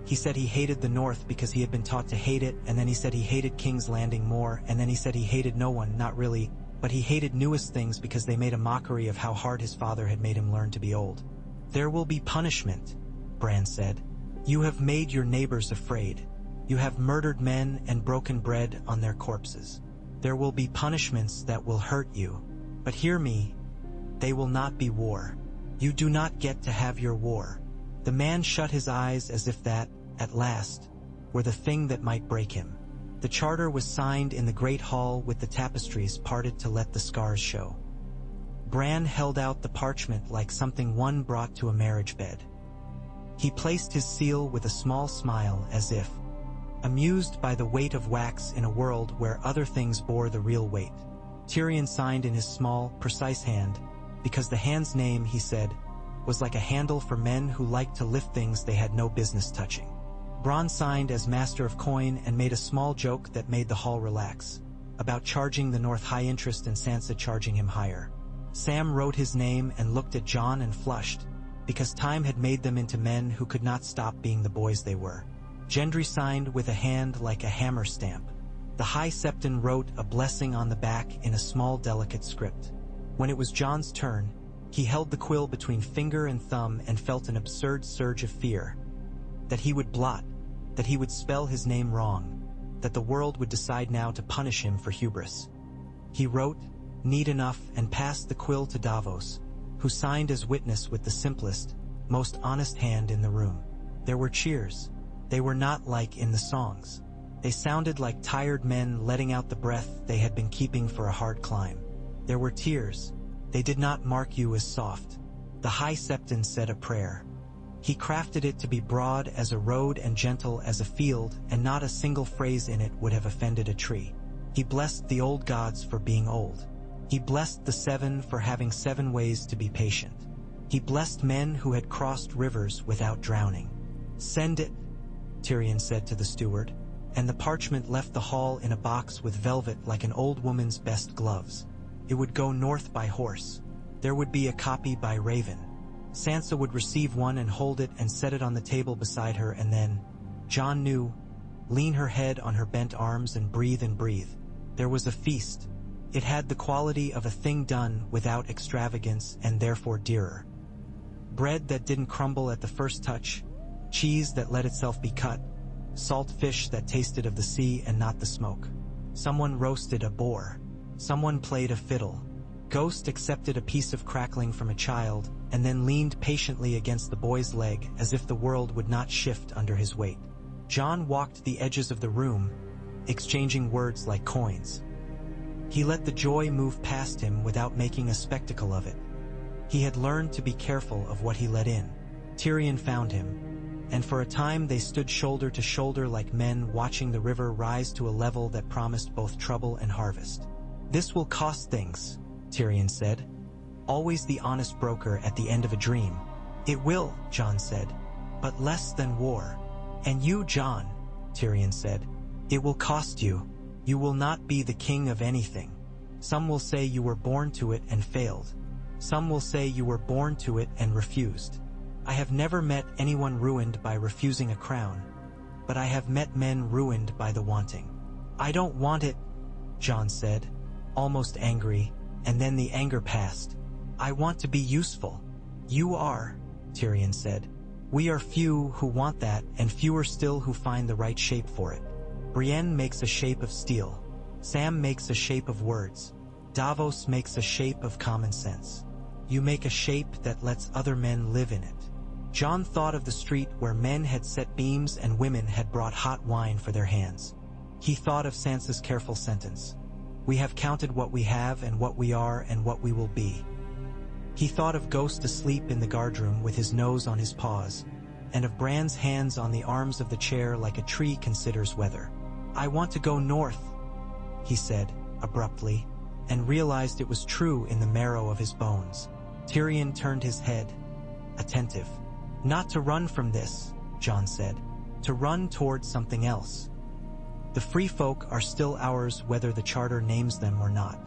He said he hated the North because he had been taught to hate it, and then he said he hated King's Landing more, and then he said he hated no one, not really, but he hated newest things because they made a mockery of how hard his father had made him learn to be old. "There will be punishment," Bran said. "You have made your neighbors afraid. You have murdered men and broken bread on their corpses. There will be punishments that will hurt you. But hear me, they will not be war. You do not get to have your war." The man shut his eyes as if that, at last, were the thing that might break him. The charter was signed in the great hall with the tapestries parted to let the scars show. Bran held out the parchment like something one brought to a marriage bed. He placed his seal with a small smile as if, amused by the weight of wax in a world where other things bore the real weight. Tyrion signed in his small, precise hand, because the hand's name, he said, was like a handle for men who liked to lift things they had no business touching. Bronn signed as Master of Coin and made a small joke that made the hall relax, about charging the North high interest and Sansa charging him higher. Sam wrote his name and looked at Jon and flushed, because time had made them into men who could not stop being the boys they were. Gendry signed with a hand like a hammer stamp. The High Septon wrote a blessing on the back in a small delicate script. When it was Jon's turn, he held the quill between finger and thumb and felt an absurd surge of fear. That he would blot, that he would spell his name wrong, that the world would decide now to punish him for hubris. He wrote, neat enough, and passed the quill to Davos, who signed as witness with the simplest, most honest hand in the room. There were cheers. They were not like in the songs. They sounded like tired men letting out the breath they had been keeping for a hard climb. There were tears. They did not mark you as soft. The High Septon said a prayer. He crafted it to be broad as a road and gentle as a field, and not a single phrase in it would have offended a tree. He blessed the old gods for being old. He blessed the seven for having 7 ways to be patient. He blessed men who had crossed rivers without drowning. "Send it," Tyrion said to the steward, and the parchment left the hall in a box with velvet like an old woman's best gloves. It would go north by horse. There would be a copy by raven. Sansa would receive one and hold it and set it on the table beside her, and then, Jon knew, lean her head on her bent arms and breathe and breathe. There was a feast. It had the quality of a thing done without extravagance and therefore dearer. Bread that didn't crumble at the first touch, cheese that let itself be cut, salt fish that tasted of the sea and not the smoke. Someone roasted a boar. Someone played a fiddle. Ghost accepted a piece of crackling from a child and then leaned patiently against the boy's leg as if the world would not shift under his weight. John walked the edges of the room, exchanging words like coins. He let the joy move past him without making a spectacle of it. He had learned to be careful of what he let in. Tyrion found him, and for a time they stood shoulder to shoulder like men watching the river rise to a level that promised both trouble and harvest. "This will cost things," Tyrion said, always the honest broker at the end of a dream. "It will," Jon said, "but less than war." "And you, Jon," Tyrion said, "it will cost you. You will not be the king of anything. Some will say you were born to it and failed. Some will say you were born to it and refused. I have never met anyone ruined by refusing a crown, but I have met men ruined by the wanting." "I don't want it," Jon said, almost angry, and then the anger passed. "I want to be useful." "You are," Tyrion said. "We are few who want that and fewer still who find the right shape for it. Brienne makes a shape of steel. Sam makes a shape of words. Davos makes a shape of common sense. You make a shape that lets other men live in it." Jon thought of the street where men had set beams and women had brought hot wine for their hands. He thought of Sansa's careful sentence, "We have counted what we have and what we are and what we will be." He thought of Ghost asleep in the guardroom with his nose on his paws, and of Bran's hands on the arms of the chair like a tree considers weather. "I want to go north," he said, abruptly, and realized it was true in the marrow of his bones. Tyrion turned his head, attentive. "Not to run from this," Jon said, "to run towards something else. The free folk are still ours whether the charter names them or not.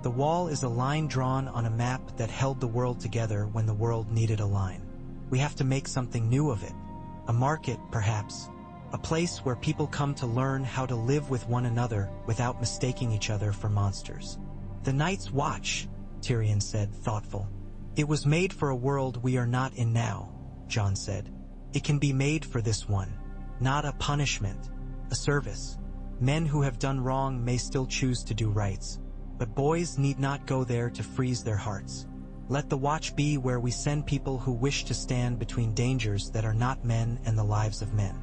The wall is a line drawn on a map that held the world together when the world needed a line. We have to make something new of it. A market, perhaps. A place where people come to learn how to live with one another without mistaking each other for monsters." "The Night's Watch," Tyrion said, thoughtful. "It was made for a world we are not in now," Jon said. "It can be made for this one. Not a punishment, a service. Men who have done wrong may still choose to do rights, but boys need not go there to freeze their hearts. Let the Watch be where we send people who wish to stand between dangers that are not men and the lives of men.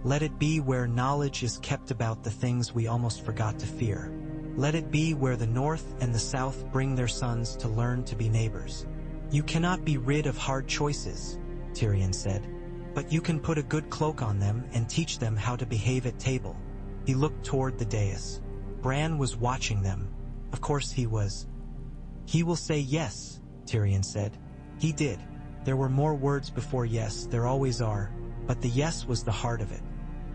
Let it be where knowledge is kept about the things we almost forgot to fear. Let it be where the North and the South bring their sons to learn to be neighbors. You cannot be rid of hard choices," Tyrion said, "but you can put a good cloak on them and teach them how to behave at table." He looked toward the dais. Bran was watching them. Of course he was. "He will say yes," Tyrion said. He did. There were more words before yes, there always are, but the yes was the heart of it.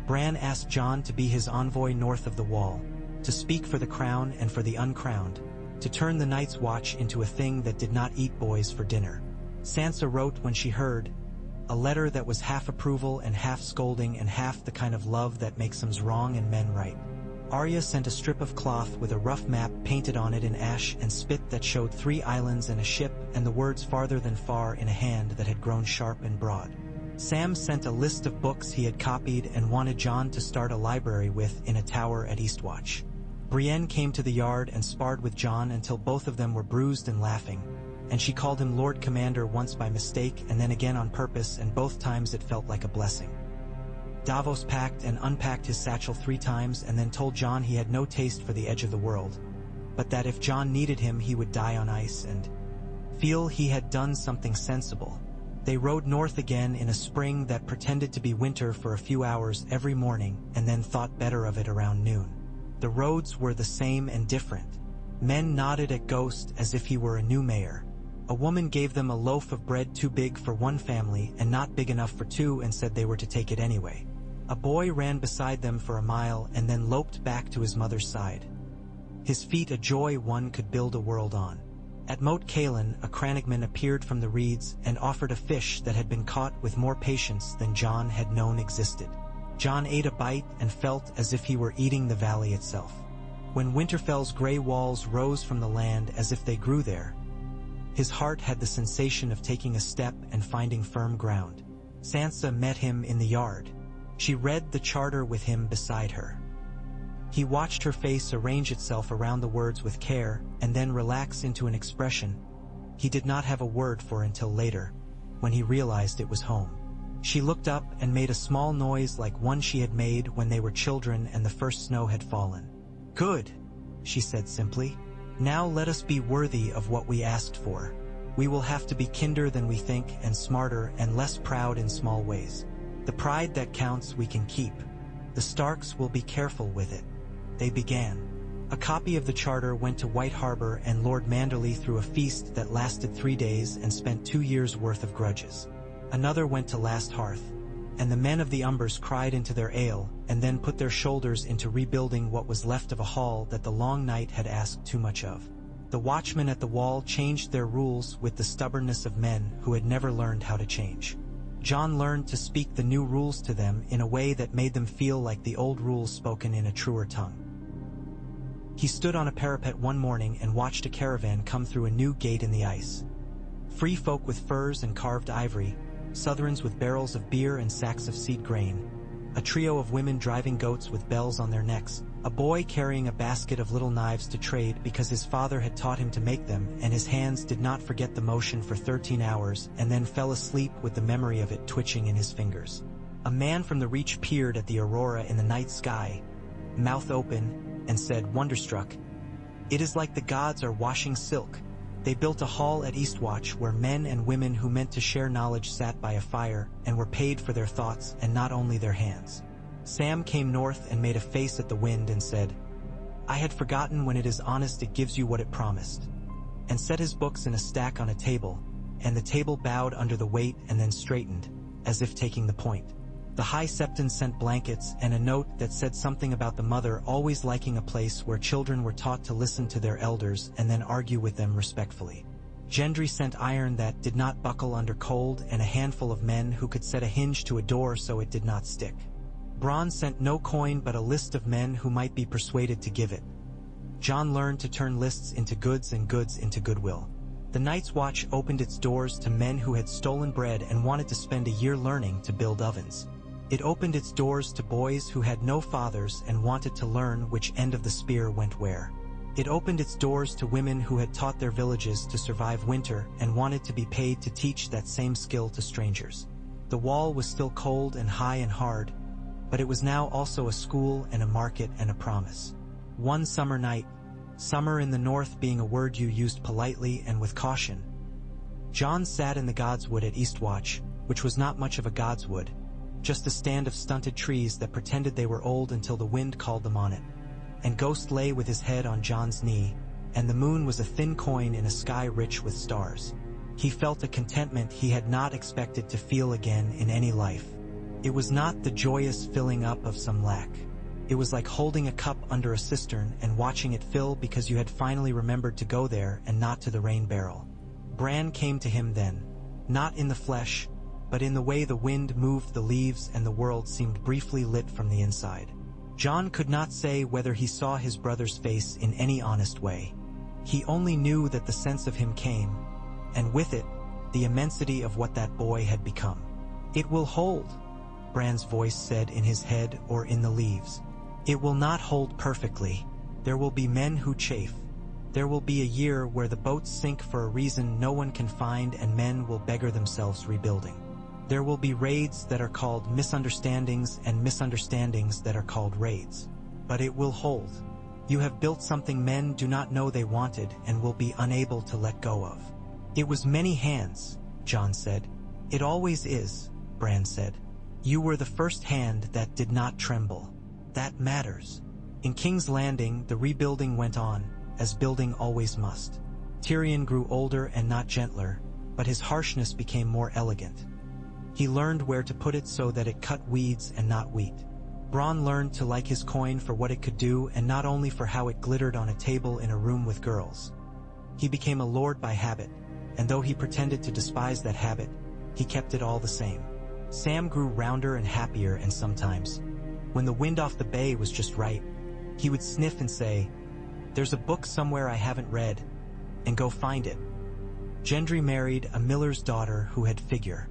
Bran asked Jon to be his envoy north of the wall, to speak for the crown and for the uncrowned, to turn the Night's Watch into a thing that did not eat boys for dinner. Sansa wrote when she heard, a letter that was half approval and half scolding and half the kind of love that makes some's wrong and men right. Arya sent a strip of cloth with a rough map painted on it in ash and spit that showed 3 islands and a ship and the words farther than far in a hand that had grown sharp and broad. Sam sent a list of books he had copied and wanted Jon to start a library with in a tower at Eastwatch. Brienne came to the yard and sparred with Jon until both of them were bruised and laughing, and she called him Lord Commander once by mistake and then again on purpose, and both times it felt like a blessing. Davos packed and unpacked his satchel 3 times and then told Jon he had no taste for the edge of the world, but that if Jon needed him he would die on ice and feel he had done something sensible. They rode north again in a spring that pretended to be winter for a few hours every morning and then thought better of it around noon. The roads were the same and different. Men nodded at Ghost as if he were a new mayor. A woman gave them a loaf of bread too big for one family and not big enough for 2 and said they were to take it anyway. A boy ran beside them for a mile and then loped back to his mother's side. His feet a joy one could build a world on. At Moat Cailin, a crannogman appeared from the reeds and offered a fish that had been caught with more patience than Jon had known existed. Jon ate a bite and felt as if he were eating the valley itself. When Winterfell's gray walls rose from the land as if they grew there, his heart had the sensation of taking a step and finding firm ground. Sansa met him in the yard. She read the charter with him beside her. He watched her face arrange itself around the words with care and then relax into an expression he did not have a word for until later, when he realized it was home. She looked up and made a small noise like one she had made when they were children and the first snow had fallen. "Good," she said simply. "Now let us be worthy of what we asked for. We will have to be kinder than we think and smarter and less proud in small ways. The pride that counts we can keep. The Starks will be careful with it." They began. A copy of the charter went to White Harbor and Lord Manderley threw a feast that lasted 3 days and spent 2 years' worth of grudges. Another went to Last Hearth, and the men of the Umbers cried into their ale and then put their shoulders into rebuilding what was left of a hall that the long night had asked too much of. The watchmen at the wall changed their rules with the stubbornness of men who had never learned how to change. Jon learned to speak the new rules to them in a way that made them feel like the old rules spoken in a truer tongue. He stood on a parapet one morning and watched a caravan come through a new gate in the ice. Free folk with furs and carved ivory, Southrons with barrels of beer and sacks of seed grain, a trio of women driving goats with bells on their necks, a boy carrying a basket of little knives to trade because his father had taught him to make them and his hands did not forget the motion for 13 hours and then fell asleep with the memory of it twitching in his fingers. A man from the Reach peered at the aurora in the night sky, mouth open, and said, wonderstruck, "It is like the gods are washing silk." They built a hall at Eastwatch where men and women who meant to share knowledge sat by a fire and were paid for their thoughts and not only their hands. Sam came north and made a face at the wind and said, "I had forgotten when it is honest it gives you what it promised," and set his books in a stack on a table, and the table bowed under the weight and then straightened, as if taking the point. The High Septon sent blankets and a note that said something about the mother always liking a place where children were taught to listen to their elders and then argue with them respectfully. Gendry sent iron that did not buckle under cold and a handful of men who could set a hinge to a door so it did not stick. Bronn sent no coin but a list of men who might be persuaded to give it. Jon learned to turn lists into goods and goods into goodwill. The Night's Watch opened its doors to men who had stolen bread and wanted to spend a year learning to build ovens. It opened its doors to boys who had no fathers and wanted to learn which end of the spear went where. It opened its doors to women who had taught their villages to survive winter and wanted to be paid to teach that same skill to strangers. The wall was still cold and high and hard, but it was now also a school and a market and a promise. One summer night, summer in the north being a word you used politely and with caution, Jon sat in the Godswood at Eastwatch, which was not much of a Godswood, just a stand of stunted trees that pretended they were old until the wind called them on it. And Ghost lay with his head on Jon's knee, and the moon was a thin coin in a sky rich with stars. He felt a contentment he had not expected to feel again in any life. It was not the joyous filling up of some lack. It was like holding a cup under a cistern and watching it fill because you had finally remembered to go there and not to the rain barrel. Bran came to him then, not in the flesh, but in the way the wind moved the leaves and the world seemed briefly lit from the inside. Jon could not say whether he saw his brother's face in any honest way. He only knew that the sense of him came, and with it, the immensity of what that boy had become. "It will hold," Bran's voice said in his head or in the leaves. "It will not hold perfectly. There will be men who chafe. There will be a year where the boats sink for a reason no one can find and men will beggar themselves rebuilding. There will be raids that are called misunderstandings and misunderstandings that are called raids. But it will hold. You have built something men do not know they wanted and will be unable to let go of." "It was many hands," Jon said. "It always is," Bran said. "You were the first hand that did not tremble. That matters." In King's Landing, the rebuilding went on, as building always must. Tyrion grew older and not gentler, but his harshness became more elegant. He learned where to put it so that it cut weeds and not wheat. Bronn learned to like his coin for what it could do and not only for how it glittered on a table in a room with girls. He became a lord by habit, and though he pretended to despise that habit, he kept it all the same. Sam grew rounder and happier, and sometimes, when the wind off the bay was just right, he would sniff and say, "There's a book somewhere I haven't read," and go find it. Gendry married a miller's daughter who had figure.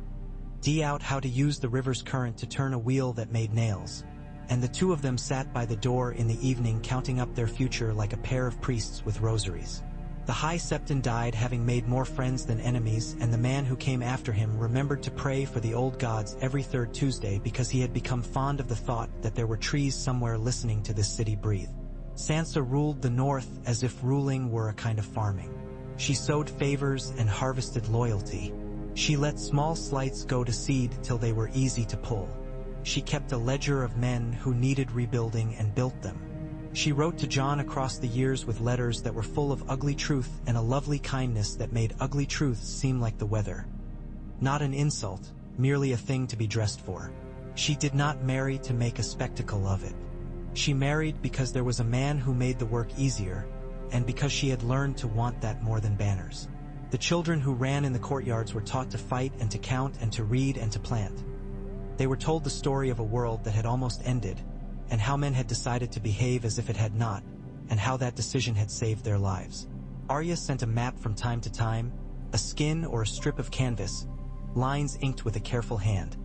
D out how to use the river's current to turn a wheel that made nails. And the two of them sat by the door in the evening counting up their future like a pair of priests with rosaries. The High Septon died having made more friends than enemies, and the man who came after him remembered to pray for the old gods every third Tuesday because he had become fond of the thought that there were trees somewhere listening to this city breathe. Sansa ruled the north as if ruling were a kind of farming. She sowed favors and harvested loyalty. She let small slights go to seed till they were easy to pull. She kept a ledger of men who needed rebuilding and built them. She wrote to Jon across the years with letters that were full of ugly truth and a lovely kindness that made ugly truths seem like the weather. Not an insult, merely a thing to be dressed for. She did not marry to make a spectacle of it. She married because there was a man who made the work easier, and because she had learned to want that more than banners. The children who ran in the courtyards were taught to fight and to count and to read and to plant. They were told the story of a world that had almost ended, and how men had decided to behave as if it had not, and how that decision had saved their lives. Arya sent a map from time to time, a skin or a strip of canvas, lines inked with a careful hand,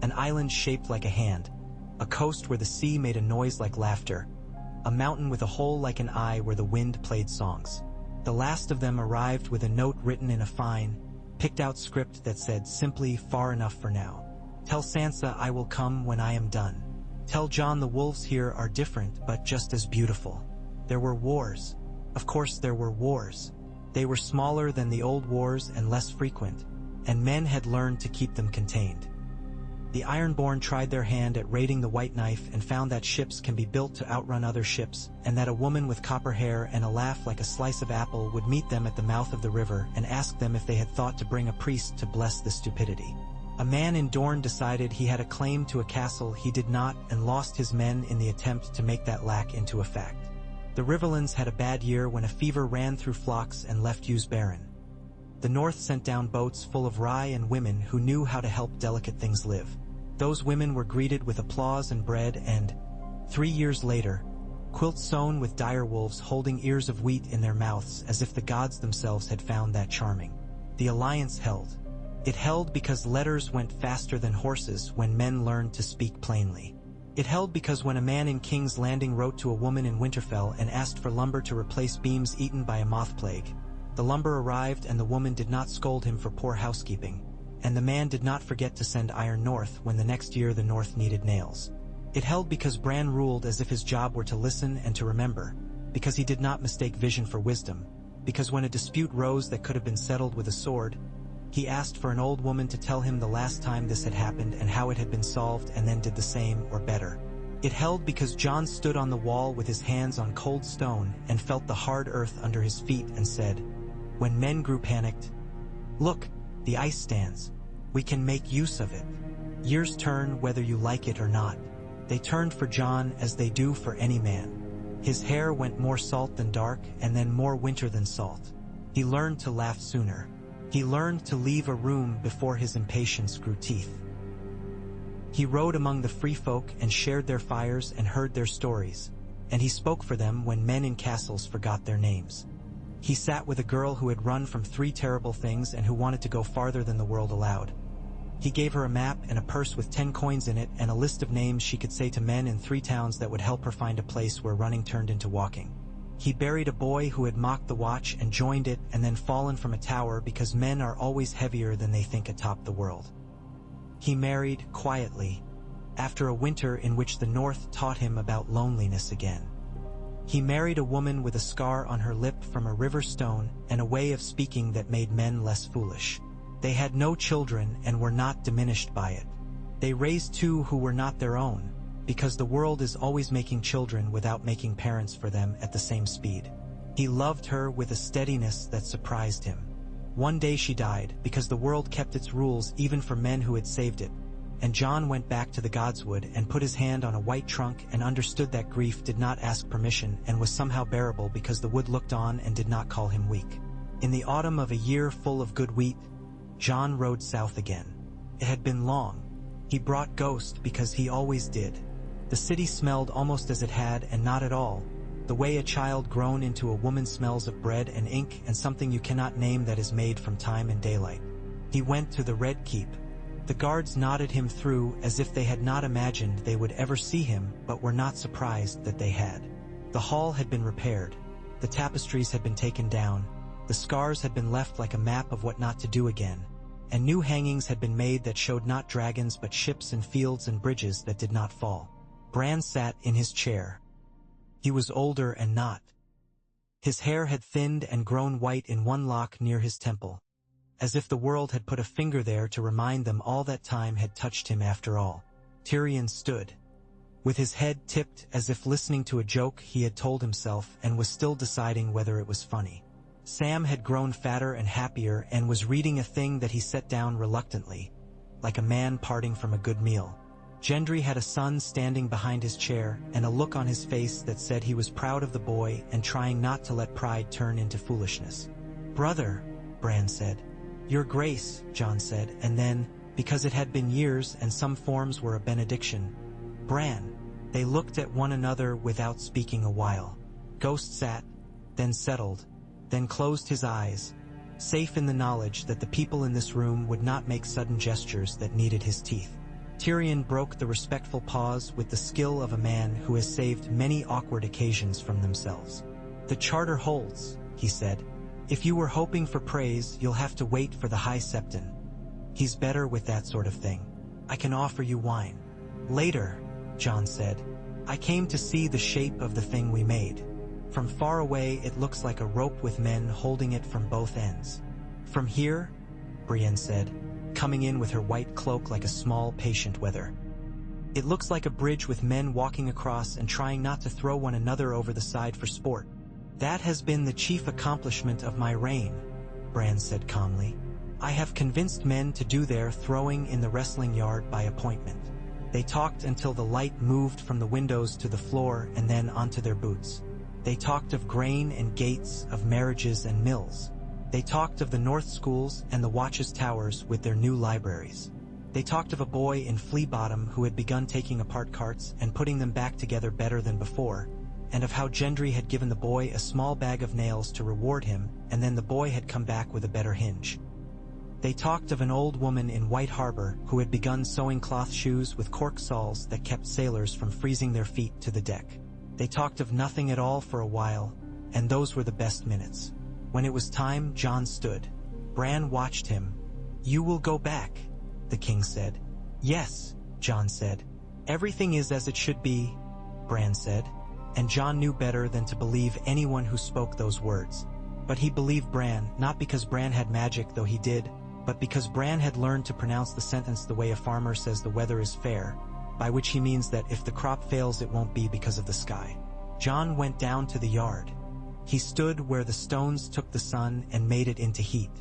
an island shaped like a hand, a coast where the sea made a noise like laughter, a mountain with a hole like an eye where the wind played songs. The last of them arrived with a note written in a fine, picked-out script that said simply, "Far enough for now. Tell Sansa I will come when I am done. Tell Jon the wolves here are different but just as beautiful." There were wars. Of course there were wars. They were smaller than the old wars and less frequent, and men had learned to keep them contained. The Ironborn tried their hand at raiding the White Knife and found that ships can be built to outrun other ships, and that a woman with copper hair and a laugh like a slice of apple would meet them at the mouth of the river and ask them if they had thought to bring a priest to bless the stupidity. A man in Dorne decided he had a claim to a castle he did not and lost his men in the attempt to make that lack into a fact. The Riverlands had a bad year when a fever ran through flocks and left ewes barren. The North sent down boats full of rye and women who knew how to help delicate things live. Those women were greeted with applause and bread and, 3 years later, quilts sewn with dire wolves holding ears of wheat in their mouths as if the gods themselves had found that charming. The alliance held. It held because letters went faster than horses when men learned to speak plainly. It held because when a man in King's Landing wrote to a woman in Winterfell and asked for lumber to replace beams eaten by a moth plague, the lumber arrived and the woman did not scold him for poor housekeeping, and the man did not forget to send iron north when the next year the North needed nails. It held because Bran ruled as if his job were to listen and to remember, because he did not mistake vision for wisdom, because when a dispute rose that could have been settled with a sword, he asked for an old woman to tell him the last time this had happened and how it had been solved and then did the same or better. It held because Jon stood on the wall with his hands on cold stone and felt the hard earth under his feet and said, when men grew panicked, "Look, the ice stands. We can make use of it. Years turn whether you like it or not." They turned for Jon as they do for any man. His hair went more salt than dark and then more winter than salt. He learned to laugh sooner. He learned to leave a room before his impatience grew teeth. He rode among the free folk and shared their fires and heard their stories, and he spoke for them when men in castles forgot their names. He sat with a girl who had run from 3 terrible things and who wanted to go farther than the world allowed. He gave her a map and a purse with 10 coins in it and a list of names she could say to men in 3 towns that would help her find a place where running turned into walking. He buried a boy who had mocked the watch and joined it and then fallen from a tower because men are always heavier than they think atop the world. He married, quietly, after a winter in which the North taught him about loneliness again. He married a woman with a scar on her lip from a river stone and a way of speaking that made men less foolish. They had no children and were not diminished by it. They raised 2 who were not their own, because the world is always making children without making parents for them at the same speed. He loved her with a steadiness that surprised him. One day she died because the world kept its rules even for men who had saved it, and Jon went back to the Godswood and put his hand on a white trunk and understood that grief did not ask permission and was somehow bearable because the wood looked on and did not call him weak. In the autumn of a year full of good wheat, Jon rode south again. It had been long. He brought Ghost because he always did. The city smelled almost as it had and not at all, the way a child grown into a woman smells of bread and ink and something you cannot name that is made from time and daylight. He went to the Red Keep. The guards nodded him through as if they had not imagined they would ever see him, but were not surprised that they had. The hall had been repaired. The tapestries had been taken down. The scars had been left like a map of what not to do again, and new hangings had been made that showed not dragons but ships and fields and bridges that did not fall. Bran sat in his chair. He was older and not. His hair had thinned and grown white in one lock near his temple, as if the world had put a finger there to remind them all that time had touched him after all. Tyrion stood, with his head tipped as if listening to a joke he had told himself and was still deciding whether it was funny. Sam had grown fatter and happier and was reading a thing that he set down reluctantly, like a man parting from a good meal. Gendry had a son standing behind his chair and a look on his face that said he was proud of the boy and trying not to let pride turn into foolishness. "Brother," Bran said. "Your Grace," Jon said, and then, because it had been years and some forms were a benediction, "Bran." They looked at one another without speaking a while. Ghost sat, then settled, then closed his eyes, safe in the knowledge that the people in this room would not make sudden gestures that needed his teeth. Tyrion broke the respectful pause with the skill of a man who has saved many awkward occasions from themselves. "The charter holds," he said. "If you were hoping for praise, you'll have to wait for the High Septon. He's better with that sort of thing. I can offer you wine." "Later," Jon said. "I came to see the shape of the thing we made. From far away it looks like a rope with men holding it from both ends." "From here?" Brienne said, coming in with her white cloak like a small, patient weather. "It looks like a bridge with men walking across and trying not to throw one another over the side for sport. That has been the chief accomplishment of my reign," Bran said calmly. "I have convinced men to do their throwing in the wrestling yard by appointment." They talked until the light moved from the windows to the floor and then onto their boots. They talked of grain and gates, of marriages and mills. They talked of the North schools and the Watch's towers with their new libraries. They talked of a boy in Flea Bottom who had begun taking apart carts and putting them back together better than before, and of how Gendry had given the boy a small bag of nails to reward him, and then the boy had come back with a better hinge. They talked of an old woman in White Harbor who had begun sewing cloth shoes with cork soles that kept sailors from freezing their feet to the deck. They talked of nothing at all for a while, and those were the best minutes. When it was time, Jon stood. Bran watched him. "You will go back," the king said. "Yes," Jon said. "Everything is as it should be," Bran said, and Jon knew better than to believe anyone who spoke those words. But he believed Bran, not because Bran had magic, though he did, but because Bran had learned to pronounce the sentence the way a farmer says the weather is fair, by which he means that if the crop fails it won't be because of the sky. Jon went down to the yard. He stood where the stones took the sun and made it into heat.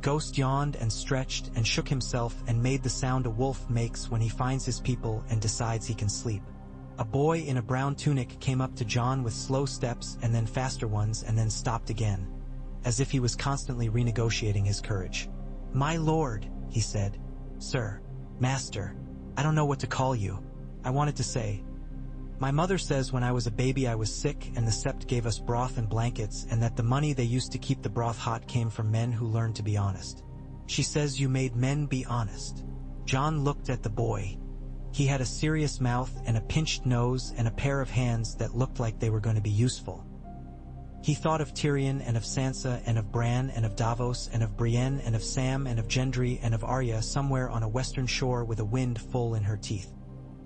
Ghost yawned and stretched and shook himself and made the sound a wolf makes when he finds his people and decides he can sleep. A boy in a brown tunic came up to Jon with slow steps and then faster ones and then stopped again, as if he was constantly renegotiating his courage. "My lord," he said. "Sir. Master. I don't know what to call you. I wanted to say. My mother says when I was a baby I was sick and the Sept gave us broth and blankets and that the money they used to keep the broth hot came from men who learned to be honest. She says you made men be honest." Jon looked at the boy. He had a serious mouth and a pinched nose and a pair of hands that looked like they were going to be useful. He thought of Tyrion and of Sansa and of Bran and of Davos and of Brienne and of Sam and of Gendry and of Arya somewhere on a western shore with a wind full in her teeth.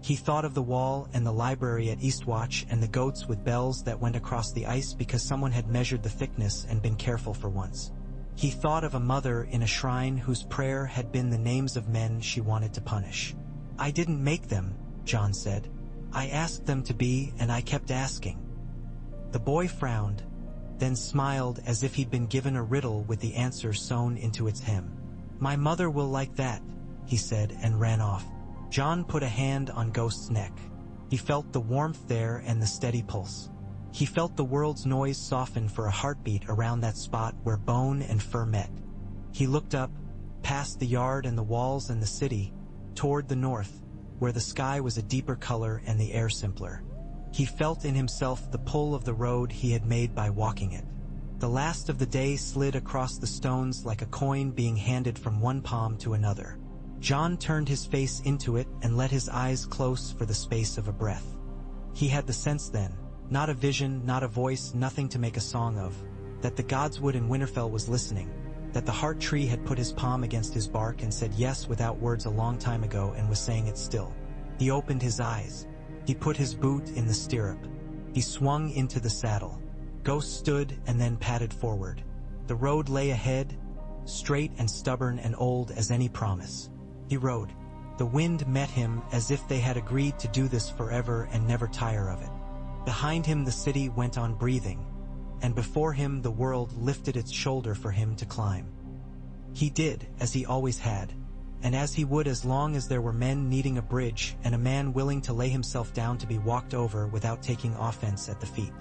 He thought of the wall and the library at Eastwatch and the goats with bells that went across the ice because someone had measured the thickness and been careful for once. He thought of a mother in a shrine whose prayer had been the names of men she wanted to punish. "I didn't make them," Jon said. "I asked them to be, and I kept asking." The boy frowned, then smiled as if he'd been given a riddle with the answer sewn into its hem. "My mother will like that," he said and ran off. Jon put a hand on Ghost's neck. He felt the warmth there and the steady pulse. He felt the world's noise soften for a heartbeat around that spot where bone and fur met. He looked up, past the yard and the walls and the city, toward the north, where the sky was a deeper color and the air simpler. He felt in himself the pull of the road he had made by walking it. The last of the day slid across the stones like a coin being handed from one palm to another. John turned his face into it and let his eyes close for the space of a breath. He had the sense then, not a vision, not a voice, nothing to make a song of, that the godswood in Winterfell was listening, that the heart tree had put his palm against his bark and said yes without words a long time ago and was saying it still. He opened his eyes. He put his boot in the stirrup. He swung into the saddle. Ghost stood and then padded forward. The road lay ahead, straight and stubborn and old as any promise. He rode. The wind met him as if they had agreed to do this forever and never tire of it. Behind him the city went on breathing, and before him the world lifted its shoulder for him to climb. He did, as he always had, and as he would as long as there were men needing a bridge and a man willing to lay himself down to be walked over without taking offense at the feet.